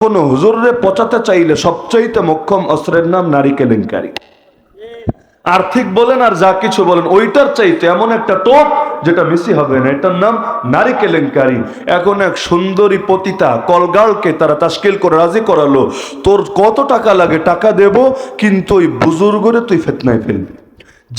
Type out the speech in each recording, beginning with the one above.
কোন হুজুরে পচাতে চাইলে সবচাইতে মোক্ষম অস্ত্রের নাম নারী কেলেঙ্কারি। আর্থিক বলেন আর যা কিছু বলেন, ওইটার চাইতে এমন একটা টোপ যেটা মিসি হবে না, এটার নাম নারী কেলেঙ্কারি। এখন এক সুন্দরী পতিতা কলগার্লকে তারা তাশকিল করে রাজি করালো, তোর কত টাকা লাগে টাকা দেব, কিন্তু ওই বুজুর্গরে তুই ফিতনায় ফেলবি,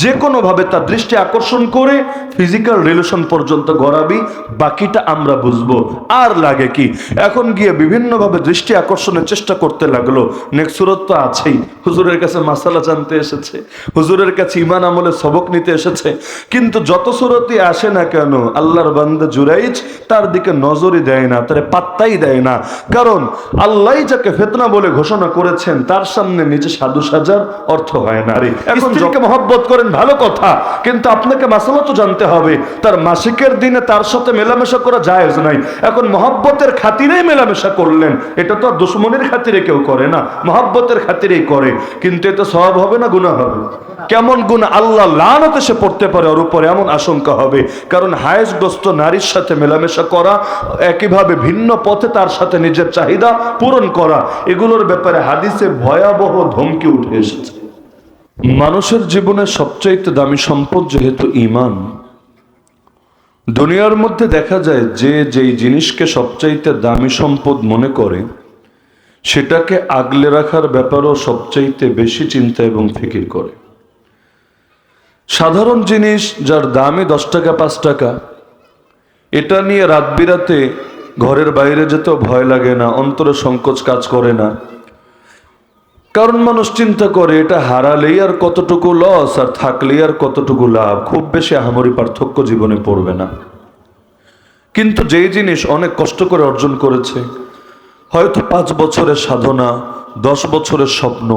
যে কোনো ভাবে তার দৃষ্টি আকর্ষণ করে ফিজিক্যাল রিলেশন পর্যন্ত গড়াবি, বাকিটা আমরা বুঝবো। আর লাগে কি, এখন গিয়ে বিভিন্ন ভাবে দৃষ্টি আকর্ষণের চেষ্টা করতে লাগলো। নেক্সট সুরত তো আছেই, হুজুরের কাছে মাসালা জানতে এসেছে, হুজুরের কাছে ইমান আমলে সবক নিতে এসেছে, কিন্তু যত সুরতই আসে না কেন আল্লাহর বান্দা জুরাইজ তার দিকে নজরই দেয় না, তারে পাত্তাই দেয় না। কারণ আল্লাহ যাকে ফিতনা বলে ঘোষণা করেছেন তার সামনে নিজে সাধু সাজার অর্থ হয় না। এখন যাকে মহব্বত করে ভালো কথা, কিন্তু আপনাকে মাসালা তো জানতে হবে, তার মাসিকের দিনে তার সাথে মেলামেশা করা জায়েজ নাই। এখন মহব্বতের খাতিরেই মেলামেশা করলেন, এটা তো দুশ্মনের খাতিরে কেউ করে না, মহব্বতের খাতিরেই করে, কিন্তু এটা সওয়াব হবে না গুনাহ হবে? কেমন গুনাহ, আল্লাহ লানত এসে পড়তে পারে ওর উপরে, এমন আশঙ্কা হবে। কারণ হায়েসগ্রস্ত নারীর সাথে মেলামেশা করা, একইভাবে ভিন্ন পথে তার সাথে নিজের চাহিদা পূরণ করা, এগুলোর ব্যাপারে হাদিসে ভয়াবহ ধমকি উঠে এসেছে। মানুষের জীবনের সবচাইতে দামি সম্পদ যেহেতু ঈমান, দুনিয়ার মধ্যে দেখা যায় যে যেই জিনিসকে সবচাইতে দামি সম্পদ মনে করে সেটাকে আগলে রাখার ব্যাপারও সবচাইতে বেশি চিন্তা এবং ফিকির করে। সাধারণ জিনিস যার দামই 10 টাকা 5 টাকা, এটা নিয়ে রাত বিরাতে ঘরের বাইরে যেতেও ভয় লাগে না, অন্তরে সংকোচ কাজ করে না। কারণ মানুষ চিন্তা করে এটা হারালেই আর কতটুকু লস, আর থাকলেই আর কতটুকু লাভ, খুব বেশি আহামরি পার্থক্য জীবনে পড়বে না। কিন্তু যেই জিনিস অনেক কষ্ট করে অর্জন করেছে, হয়তো 5 বছরের সাধনা, 10 বছরের স্বপ্ন,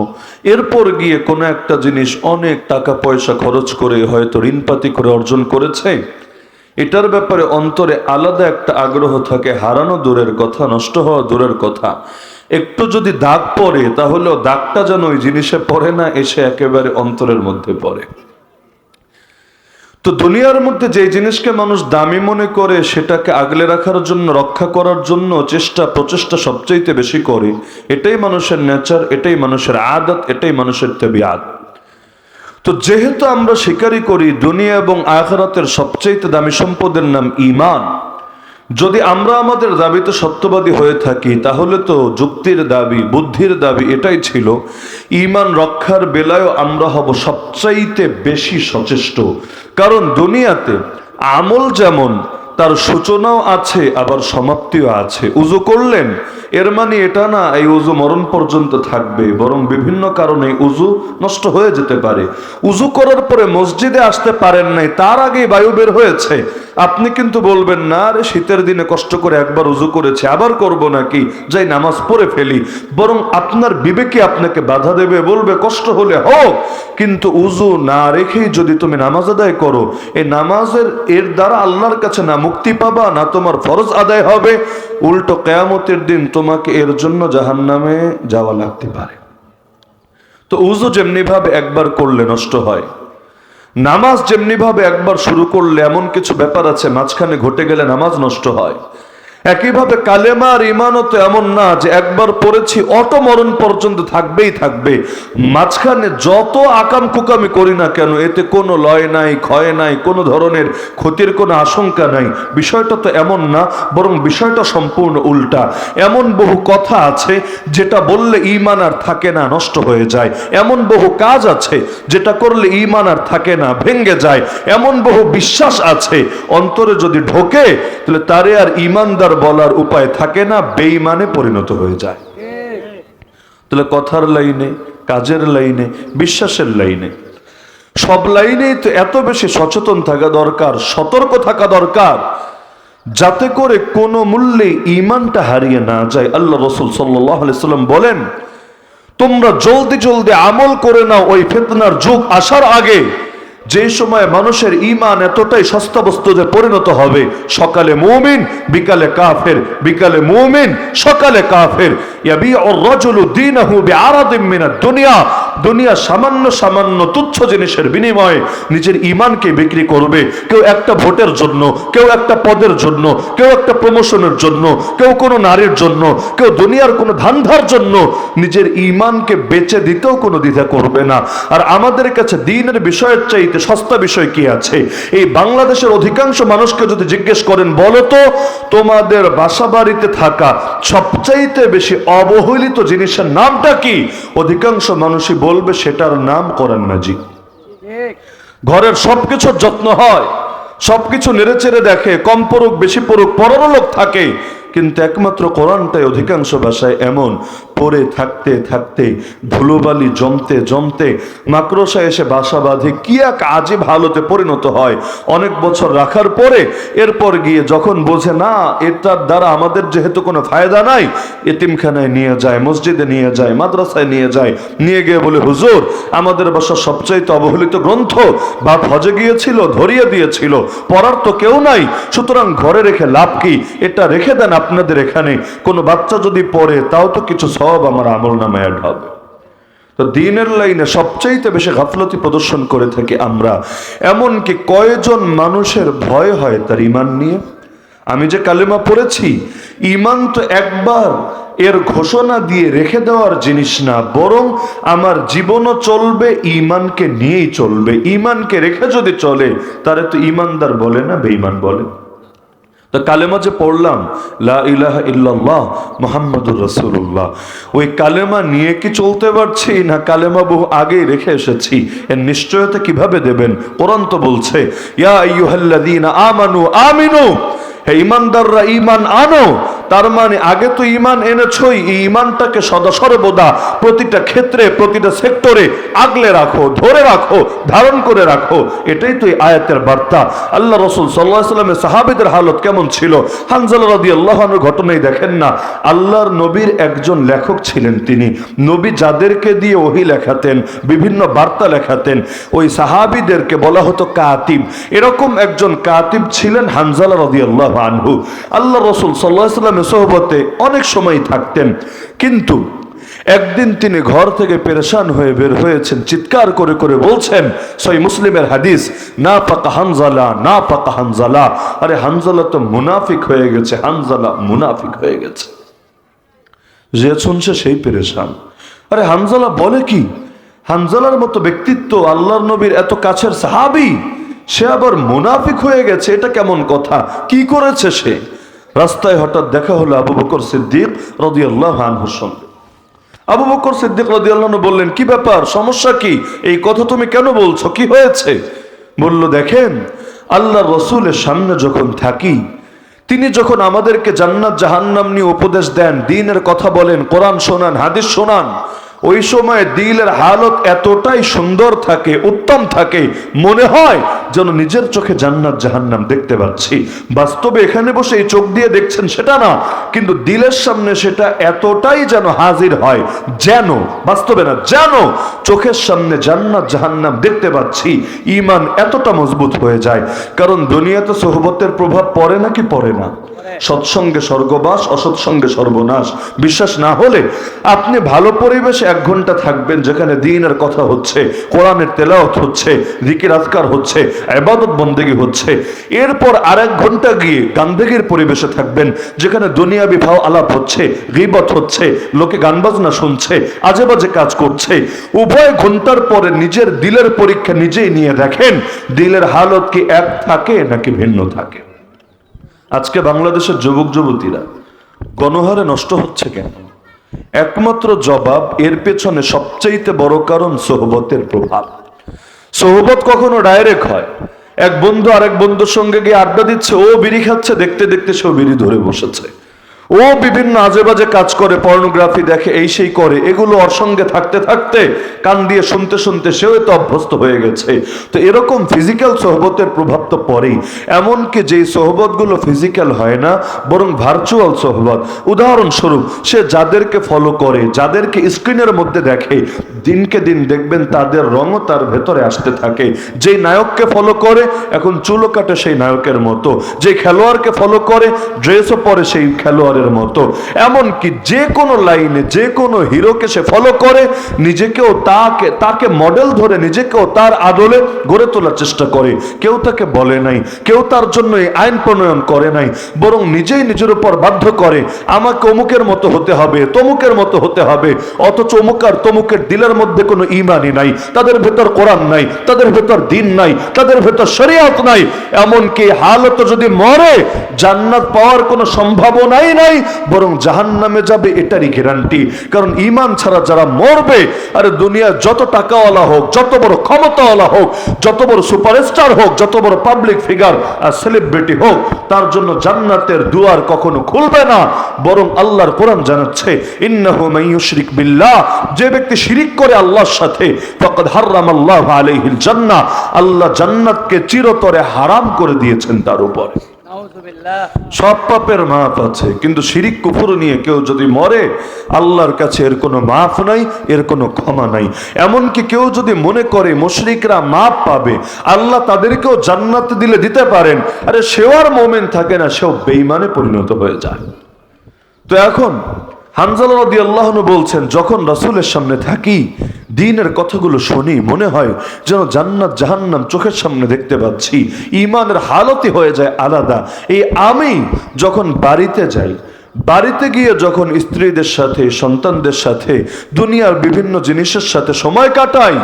এরপর গিয়ে কোনো একটা জিনিস অনেক টাকা পয়সা খরচ করে হয়তো ঋণপাতি করে অর্জন করেছে, এটার ব্যাপারে অন্তরে আলাদা একটা আগ্রহ থাকে। হারানো দূরের কথা, নষ্ট হওয়া দূরের কথা, একটু যদি দাগ পড়ে তাহলে দাগটা যেন ওই জিনিসে পড়ে না, এসে একেবারে অন্তরের মধ্যে পড়ে। তো দুনিয়ার মধ্যে যে জিনিসকে মানুষ দামি মনে করে সেটাকে আগলে রাখার জন্য, রক্ষা করার জন্য প্রচেষ্টা সবচাইতে বেশি করে। এটাই মানুষের নেচার, এটাই মানুষের আদত, এটাই মানুষের তাবিআত। তো যেহেতু আমরা স্বীকারই করি দুনিয়া এবং আখিরাতের সবচাইতে দামি সম্পদের নাম ঈমান, যদি আমরা আমাদের দাবিতে সত্যবাদী হয়ে থাকি তাহলে তো যুক্তির দাবি, বুদ্ধির দাবি এটাই ছিল, ঈমান রক্ষার বেলায়ও আমরা হব সবচাইতে বেশি সচেষ্ট। কারণ দুনিয়াতে আমল যেমন তার সূচনাও আছে আবার সমাপ্তিও আছে। উযু করলেন, এর মানে এটা না এই উযু মরণ পর্যন্ত থাকবে, বরং বিভিন্ন কারণে উযু নষ্ট হয়ে যেতে পারে। উযু করার পরে মসজিদে আসতে পারেন নাই, তার আগে বায়ু বের হয়েছে, আপনি কিন্তু বলবেন না আরে শীতের দিনে কষ্ট করে একবার উযু করেছে আবার করব নাকি, যাই নামাজ পড়ে ফেলি। বরং আপনার বিবেকে আপনাকে বাধা দেবে, বলবে কষ্ট হলে হোক, কিন্তু উযু না রেখেই যদি তুমি নামাজ আদায় করো, এই নামাজের এর দ্বারা আল্লাহর কাছে না মুক্তি পাবা, না তোমার ফরজ আদায় হবে, উল্টো কিয়ামতের দিন তোমাকে এর জন্য জাহান্নামে যাওয়া লাগতে পারে। তো উযু যেমনি ভাবে একবার করলে নষ্ট হয়, নামাজ যেমনি ভাবে একবার শুরু করলে এমন কিছু ব্যাপার আছে মাঝখানে ঘটে গেলে নামাজ নষ্ট হয়, একইভাবে কালেমা আর ঈমানও তো এমন না যে একবার পড়েছি অটো মরণ পর্যন্ত থাকবেই থাকবে। মাঝখানে যত আকাম কুকামি করি না কেন এতে কোনো লয় নাই, ক্ষয় নাই, কোনো ধরনের ক্ষতির কোনো আশঙ্কা নাই। বিষয়টা তো এমন না, বরং বিষয়টা সম্পূর্ণ উল্টা। এমন বহু কথা আছে যেটা বললে ঈমান আর থাকে না, নষ্ট হয়ে যায়। এমন বহু কাজ আছে যেটা করলে ঈমান আর থাকে না, ভেঙে যায়। এমন বহু বিশ্বাস আছে অন্তরে যদি ঢোকে তাহলে তারে আর ঈমানদার বলার উপায় থাকে না, বেঈমানে পরিণত হয়ে যায়। তাহলে কথার লাইনে, কাজের লাইনে, বিশ্বাসের লাইনে, সব লাইনেই তো এত বেশি সচেতন থাকা দরকার, সতর্ক থাকা দরকার, যাতে করে কোনো মূল্যে ঈমানটা হারিয়ে না যায়। আল্লাহ রাসূল সাল্লাল্লাহু আলাইহি সাল্লাম বলেন, তোমরা জলদি জলদি আমল করে নাও ওই ফিতনার যুগ আসার আগে, যে সময় মানুষের ঈমান এতটাই সস্তা বস্তুতে পরিণত হবে, সকালে মুমিন বিকালে কাফের, বিকালে মুমিন সকালে কাফের। ইয়াবিউর রাজুলু দীনাহু বিআরাদিন মিনাদ দুনিয়া, দুনিয়া সামান্য সামান্য তুচ্ছ জিনিসের বিনিময়ে নিজের ঈমানকে বিক্রি করবে। কেউ একটা ভোটের জন্য, কেউ একটা পদের জন্য, কেউ একটা প্রমোশনের জন্য, কেউ কোনো নারীর জন্য, কেউ দুনিয়ার কোনো ধান্ধার জন্য নিজের ঈমানকে বেচে দিতেও কোনো দ্বিধা করবে না। আর আমাদের কাছে দ্বীনের বিষয়ের চাইতে সস্তা বিষয় কি আছে? এই বাংলাদেশের অধিকাংশ মানুষকে যদি জিজ্ঞেস করেন, বলো তো তোমাদের বাসা বাড়িতে থাকা সবচাইতে বেশি অবহেলিত জিনিসের নামটা কি? অধিকাংশ মানুষই বলবে সেটার নাম কোরআন মাজিদ। ঘরের সবকিছুর যত্ন হয়, সবকিছু নেড়েচেড়ে দেখে, কম পড়ুক বেশি পড়ুক পড়ারও লোক থাকে, কিন্তু একমাত্র কোরআনটাই অধিকাংশ ভাষায় এমন পড়ে থাকতে থাকতে ধুলোবালি জমতে জমতে মাকড়সা এসে বাসা বাঁধে, কি এক আজীব হালতে পরিণত হয়। অনেক বছর রাখার পরে এরপর গিয়ে যখন বোঝে না এটার দ্বারা আমাদের যেহেতু কোনো ফায়দা নাই, এতিমখানায় নিয়ে যায়, মসজিদে নিয়ে যায়, মাদ্রাসায় নিয়ে যায়, নিয়ে গিয়ে বলে, হুজুর আমাদের বাসার সবচাইতে অবহেলিত গ্রন্থ বাপ হজে গিয়েছিল, ধরিয়ে দিয়েছিল, পড়ার তো কেউ নাই, সুতরাং ঘরে রেখে লাভ কি, এটা রেখে দেন আপনাদের এখানে, কোনো বাচ্চা যদি পড়ে তাও তো কিছু সব আমার আমল নামে অ্যাড হবে। তো দ্বীনের লাইনে সবচাইতে বেশি গাফলতি প্রদর্শন করে থাকি আমরা। এমনকি কয়জন মানুষের ভয় হয় তার ঈমান নিয়ে? আমি যে কালেমা পড়েছি, ঈমান তো একবার এর ঘোষণা দিয়ে রেখে দেওয়ার জিনিস না, বরং আমার জীবনও চলবে ঈমানকে নিয়েই চলবে। ঈমানকে রেখে যদি চলে তারে তো ঈমানদার বলে না, বেঈমান বলে। তো কালেমা যে পড়লাম, লা ইলাহা ইল্লাল্লাহ মুহাম্মাদুর রাসূলুল্লাহ, ওই কালেমা নিয়ে কি চলতে পারছি, না কালেমা বহু আগেই রেখে এসেছি? এর নিশ্চয়তা কিভাবে দেবেন? কোরআন তো বলছে, ইয়া আইয়ুহাল্লাযীনা আমানু আমিনু, হে ঈমানদাররা ঈমান আনো। তার মানে আগে তো ঈমান এনেছই, এই ঈমানটাকে সদা সর্বদা প্রতিটা ক্ষেত্রে প্রতিটা সেক্টরে আগলে রাখো, ধরে রাখো, ধারণ করে রাখো। এটাই তো এই আয়াতের বার্তা। আল্লাহ রাসূল সাল্লাল্লাহু আলাইহি ওয়াসাল্লামের সাহাবীদের হালত কেমন ছিল? হানজালা রাদিয়াল্লাহু আনহুর ঘটনাই দেখেন না। আল্লাহর নবীর একজন লেখক ছিলেন তিনি। নবী যাদেরকে দিয়ে ওহী লেখাতেন, বিভিন্ন বার্তা লেখাতেন, ওই সাহাবীদেরকে বলা হতো কাতিব। এরকম একজন কাতিব ছিলেন হানজালা রাদিয়াল্লাহু আনহু। আল্লাহ রাসূল সাল্লাল্লাহু আলাইহি ওয়াসাল্লামের সোহবতে অনেক সময় থাকতেন, কিন্তু একদিন তিনি ঘর থেকে পেরেশান হয়ে বের হয়েছেন, চিৎকার করে করে বলছেন, সহিহ মুসলিমের হাদিস, না পাকা হানজালা, না পাকা হানজালা, আরে হানজালা তো মুনাফিক হয়ে গেছে, হানজালা মুনাফিক হয়ে গেছে। যে শুনছে সেই পেরেশান, আরে হানজালা বলে কি? হানজালার মতো ব্যক্তিত্ব, আল্লাহর নবীর এত কাছের সাহাবী, সে আবার মুনাফিক হয়ে গেছে, এটা কেমন কথা? কি করেছে সে? রাস্তায় হঠাৎ দেখা হলো আবু বকর সিদ্দিক রাদিয়াল্লাহু আনহুর সঙ্গে। আবু বকর সিদ্দিক রাদিয়াল্লাহু আনহু বললেন, কি ব্যাপার, সমস্যা কি? এই কথা তুমি কেন বলছো, কি হয়েছে? বলল, দেখেন আল্লাহর রাসূলের সামনে যখন থাকি, তিনি যখন আমাদেরকে জান্নাত জাহান্নাম নিয়ে উপদেশ দেন, দ্বীনের কথা বলেন, কোরআন শোনান, হাদিস শোনান, ওই সময় দিলের হালত এতটাই সুন্দর থাকে, উত্তম থাকে, মনে হয় যেন নিজের চোখে জান্নাত জাহান্নাম দেখতে পাচ্ছি। বাস্তবে এখানে বসে এই চোখ দিয়ে দেখছেন সেটা না, কিন্তু দিলের সামনে সেটা এতটাই যেন হাজির হয়, যেন বাস্তবে না, যেন চোখের সামনে জান্নাত জাহান্নাম দেখতে পাচ্ছি। ঈমান এতটা মজবুত হয়ে যায়। কারণ দুনিয়াতে সোহবতের প্রভাব পড়ে নাকি পড়ে না? সৎসঙ্গে স্বর্গবাস, অসৎসঙ্গে সর্বনাশ। বিশ্বাস না হলে আপনি ভালো পরিবেশে 1 ঘন্টা থাকবেন, যেখানে দ্বীনের কথা হচ্ছে, কোরআনের তেলাওয়াত হচ্ছে, জিকির আজকার হচ্ছে, ইবাদত বন্দেগী হচ্ছে। এরপর আরেক ঘন্টা গিয়ে গান্দেগীর পরিবেশে থাকবেন, যেখানে দুনিয়াবি ভাও আলাপ হচ্ছে, গীবত হচ্ছে, লোকে গান বাজনা শুনছে, আজে বাজে কাজ করছে। উভয় ঘন্টার পরে নিজের দিলের পরীক্ষা নিজেই নিয়ে দেখেন, দিলের হালত কি এক থাকে নাকি ভিন্ন থাকে? আজকে বাংলাদেশের যুবক যুবতীরা গণহারে নষ্ট হচ্ছে কেন? একমাত্র জবাব, এর পেছনে সবচাইতে বড় কারণ সোহবতের প্রভাব। সোহবত কখনো ডাইরেক্ট হয়, এক বন্ধু আরেক বন্ধুর সঙ্গে গিয়ে আড্ডা দিচ্ছে, ও বিড়ি খাচ্ছে, দেখতে দেখতে সেও বিড়ি ধরে বসেছে। ও বিভিন্ন আজেবাজে কাজ করে, পর্নোগ্রাফি দেখে, এই সেই করে, এগুলো ওর সঙ্গে থাকতে থাকতে কান দিয়ে শুনতে শুনতে সেও তো অভ্যস্ত হয়ে গেছে। তো এরকম ফিজিক্যাল সোহবতের প্রভাব তো পড়েই। এমনকি যেই সোহবতগুলো ফিজিক্যাল হয় না, বরং ভার্চুয়াল সোহবত, উদাহরণস্বরূপ সে যাদেরকে ফলো করে, যাদেরকে স্ক্রিনের মধ্যে দেখে, দিনকে দিন দেখবেন তাদের রঙও তার ভেতরে আসতে থাকে। যেই নায়ককে ফলো করে এখন চুলও কাটে সেই নায়কের মতো, যে খেলোয়াড়কে ফলো করে ড্রেসও পরে সেই খেলোয়াড়ের মতো। এমনকি যে কোনো লাইনে যে কোনো হিরোকে সে ফলো করে, নিজেকেও তাকে মডেল ধরে নিজেকেও তার আদলে গড়ে তোলার চেষ্টা করে। কেউ তাকে বলে নাই, কেউ তার জন্য এই আইন প্রণয়ন করে নাই, বরং নিজেই নিজের উপর বাধ্য করে আমাকে অমুকের মতো হতে হবে, তমুকের মতো হতে হবে। অথচ অমুক আর তমুকের দিলের মধ্যে কোনো ঈমানই নাই, তাদের ভেতর কোরআন নাই, তাদের ভেতর দ্বীন নাই, তাদের ভেতর শরিয়ত নাই। এমনকি হালত যদি মরে জান্নাত পাওয়ার কোনো সম্ভাবনাই নাই, বরং জাহান্নামে যাবে এটারই গ্যারান্টি। কারণ ঈমান ছাড়া যারা মরবে, আরে দুনিয়ার যত টাকাওয়ালা হোক, যত বড় ক্ষমতাওয়ালা হোক, যত বড় সুপারস্টার হোক, যত বড় পাবলিক ফিগার আর সেলিব্রিটি হোক, তার জন্য জান্নাতের দুয়ার কখনো খুলবে না। বরং আল্লাহর কোরআন জানাচ্ছে, ইন্নাহু মান ইউশরিক বিল্লাহ, যে ব্যক্তি শিরিক করে আল্লাহর সাথে, ফাকাদ হারামাল্লাহু আলাইহিল জান্নাহ, আল্লাহ জান্নাতকে চিরতরে হারাম করে দিয়েছেন তার উপরে। সব পাপের মাফ আছে, কিন্তু শিরিক কুফর নিয়ে কেউ যদি মরে, আল্লাহর কাছে এর কোনো মাফ নাই, এর কোনো ক্ষমা নাই। এমনকি কেউ যদি মনে করে মুশরিকরা মাফ পাবে, আল্লাহ তাদেরকেও জান্নাত দিলে দিতে পারেন, আরে সেও আর মুমিন থাকে না, সেও বেঈমানে পরিণত হয়ে যায়। তো এখন হানজালা রাদিয়াল্লাহু আনহু বলছেন, যখন রাসূলের সামনে থাকি, দ্বীনের কথাগুলো শুনি, মনে হয় যেন জান্নাত জাহান্নাম চোখের সামনে দেখতে পাচ্ছি। ঈমানের হালতই হয়ে যায় আলাদা। এই আমি যখন বাড়িতে যাই, বাড়িতে গিয়ে যখন স্ত্রীদের সাথে, সন্তানদের সাথে, দুনিয়ার বিভিন্ন জিনিসের সাথে সময় কাটাই,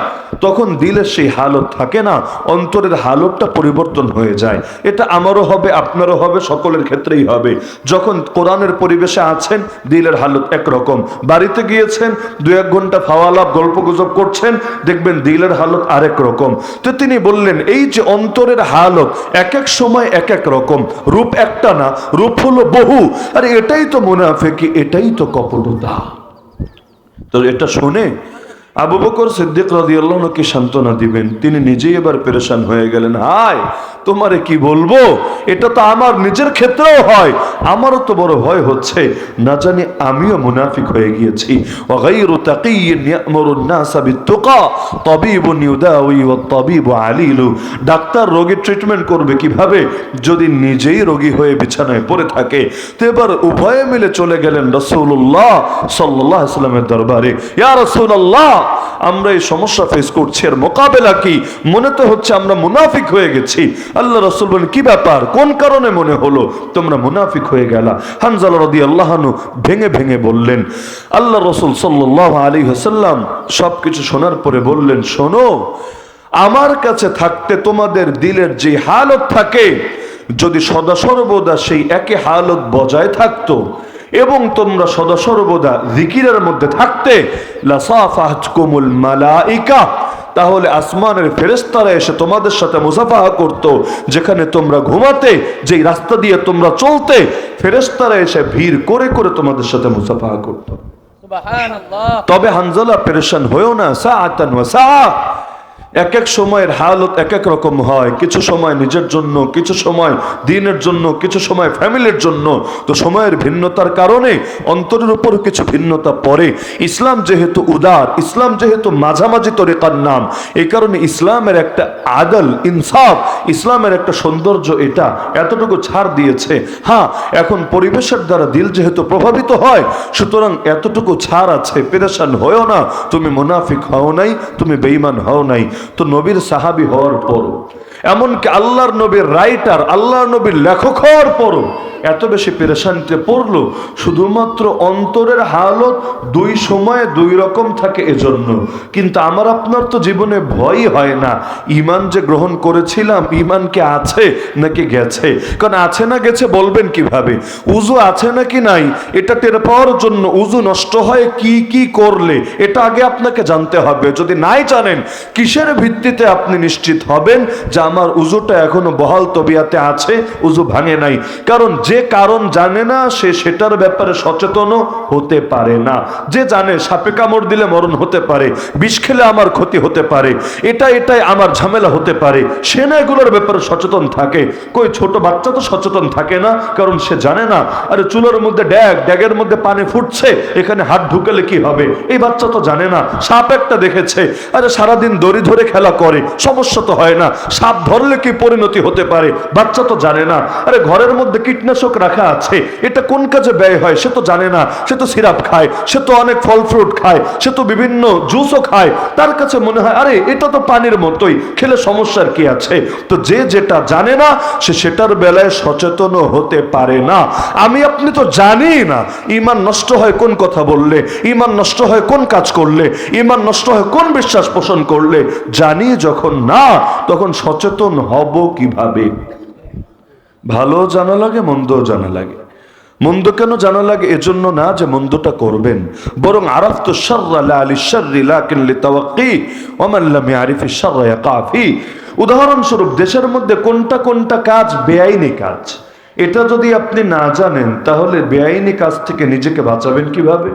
তখন দিলের সেই হালত থাকে না, অন্তরের হালতটা পরিবর্তন হয়ে যায়। এটা আমারও হবে, আপনারও হবে, সকলের ক্ষেত্রেই হবে। যখন কোরআনের পরিবেশে আছেন, দিলের হালত একরকম। বাড়িতে গিয়েছেন, 2-1 ঘন্টা ফাওয়ালাপ গল্প গুজব করছেন, দেখবেন দিলের হালত আরেক রকম। তো তিনি বললেন, এই যে অন্তরের হালত এক এক সময় এক এক রকম, রূপ একটা না, রূপ হলো বহু। আর এটাই তো মুনাফিকি, এটাই তো কপটতা। তো এটা শুনে আবু বকর সিদ্দিক রাদিয়াল্লাহু আনহু কি সান্ত্বনা দিবেন, তিনি নিজেই এবার পেরেশান হয়ে গেলেন। হায়, তোমারে কি বলবো, এটা তো আমার নিজের ক্ষেত্রেও হয়। আমারও তো বড় ভয় হচ্ছে, না জানি আমিও মুনাফিক হয়ে গিয়েছি। ওয়া গায়রু তাকিয়্যিন ইয়া'মুরুন নাসা বিত্তুকা তাবিবুন ইউদাউই ওয়াত তাবিবু আলীলু। ডাক্তার রোগীর ট্রিটমেন্ট করবে কিভাবে যদি নিজেই রোগী হয়ে বিছানায় পড়ে থাকে? তো এবার উভয়ে মিলে চলে গেলেন রাসূলুল্লাহ সাল্লাল্লাহু আলাইহি ওয়াসাল্লামের দরবারে। ইয়া রাসূলুল্লাহ, আমরা এই সমস্যা ফেস করছি, এর মোকাবেলা কি? মনে তো হচ্ছে আমরা মুনাফিক হয়ে গেছি। আল্লাহ রাসূল বলেন, কি ব্যাপার, কোন কারণে মনে হলো তোমরা মুনাফিক হয়ে গেলা? হানজালা রাদিয়াল্লাহু আনহু ভেঙে ভেঙে বললেন। আল্লাহ রাসূল সাল্লাল্লাহু আলাইহি ওয়াসাল্লাম সবকিছু শোনার পরে বললেন, শোনো, আমার কাছে থাকতে তোমাদের দিলের যে হালত থাকে, যদি সদা সর্বদা সেই একই হালত বজায় থাকতো এবং তোমরা সদা সর্বদা জিকিরের মধ্যে থাকতে, লাসাফাহাতকুমুল মালাইকা, তাহলে আসমানের ফেরেশতারা এসে তোমাদের সাথে মুসাফাহা করত। যেখানে তোমরা ঘুমাতে, যেই রাস্তা দিয়ে তোমরা চলতে, ফেরেশতারা এসে ভিড় করে করে তোমাদের সাথে মুসাফাহা করত। সুবহানাল্লাহ। তবে হানজালা পেরেশান হয়েও না, সাআতান ওয়া সাআ। এক এক সময়ের হালত এক এক রকম হয়। কিছু সময় নিজের জন্য, কিছু সময় দ্বীনের জন্য, কিছু সময় ফ্যামিলির জন্য। তো সময়ের ভিন্নতার কারণে অন্তরের উপর কিছু ভিন্নতা পড়ে। ইসলাম যেহেতু উদার, ইসলাম যেহেতু মাঝামাঝি তরিকার নাম, এই কারণে ইসলামের একটা আদল, ইনসাফ, ইসলামের একটা সৌন্দর্য এটা এতটুকু ছাড় দিয়েছে। হ্যাঁ, এখন পরিবেশের দ্বারা দিল যেহেতু প্রভাবিত হয়, সুতরাং এতটুকু ছাড় আছে। পেরেশান হয়েও না, তুমি মুনাফিক হও নাই, তুমি বেঈমান হও নাই। তো নবীর সাহাবী হওয়ার পরও, এমনকি আল্লাহর নবীর রাইটার, আল্লাহর নবীর লেখক হওয়ার পরও এত বেশি পেরেশানিতে পড়লো, শুধুমাত্র অন্তরের হালত দুই সময়ে দুই রকম থাকে এজন্য। কিন্তু আমার আপনার তো জীবনে ভয়ই হয় না, ঈমান যে গ্রহণ করেছিলাম, ঈমান কি আছে নাকি গেছে? কারণ আছে না গেছে বলবেন কিভাবে? উযু আছে নাকি নাই এটা টের পাওয়ার জন্য উযু নষ্ট হয় কি কি করলে, এটা আগে আপনাকে জানতে হবে। যদি নাই জানেন কিসের কিসের ভিত্তিতে আপনি নিশ্চিত হবেন যে আমার উজুটা এখনো বহাল তবিয়াতে আছে, উজু ভাঙে নাই? কারণ যে কারণ জানে না সে সেটার ব্যাপারে সচেতনও হতে পারে না। যে জানে সাপে কামড় দিলে মরণ হতে পারে, বিষ খেলে আমার ক্ষতি হতে পারে, এটাই আমার ঝামেলা হতে পারে, সে না এগুলোর ব্যাপারে সচেতন থাকে। কই ছোট বাচ্চা তো সচেতন থাকে না, কারণ সে জানে না আরে চুলোর মধ্যে ড্যাগের মধ্যে পানি ফুটছে, এখানে হাত ঢুকালে কি হবে। এই বাচ্চা তো জানে না। সাপ একটা দেখেছে, আরে সারাদিন দড়ি ধরে খেলা করে, সমস্যা তো হয় না। সাপ ধরলে কি পরিণতি হতে পারে, বাচ্চা তো জানে না। আরে ঘরের মধ্যে কীটনাশক রাখা আছে, এটা কোন কাজে ব্যয় হয় সে তো জানে না। সে তো সিরাপ খায়, সে তো অনেক ফল ফ্রুট খায়, সে তো বিভিন্ন জুসও খায়। তার কাছে মনে হয় আরে এটা তো পানির মতোই, খেলে সমস্যার কি আছে। তো যে যেটা জানে না সে সেটার বেলায় সচেতনও হতে পারে না। আমি আপনি তো জানি না ঈমান নষ্ট হয় কোন কথা বললে, ঈমান নষ্ট হয় কোন কাজ করলে, ঈমান নষ্ট হয় কোন বিশ্বাস পোষণ করলে। জানি যখন না, তখন সচেতন হব কিভাবে? ভালো জানা লাগে, মন্দও জানা লাগে। মন্দ কেন জানা লাগে? এজন্য না যে মন্দটা করবেন, বরং আরাফতু শাররা লা লিশ-শাররি লাকিন লিতাওয়াক্কি ওয়া মান লাম ইয়ারিফিশ শাররা ইয়াকা ফি। উদাহরণস্বরূপ দেশের মধ্যে কোনটা কাজ বেআইনি কাজ, এটা যদি আপনি না জানেন তাহলে বেআইনি কাজ থেকে নিজেকে বাঁচাবেন কিভাবে?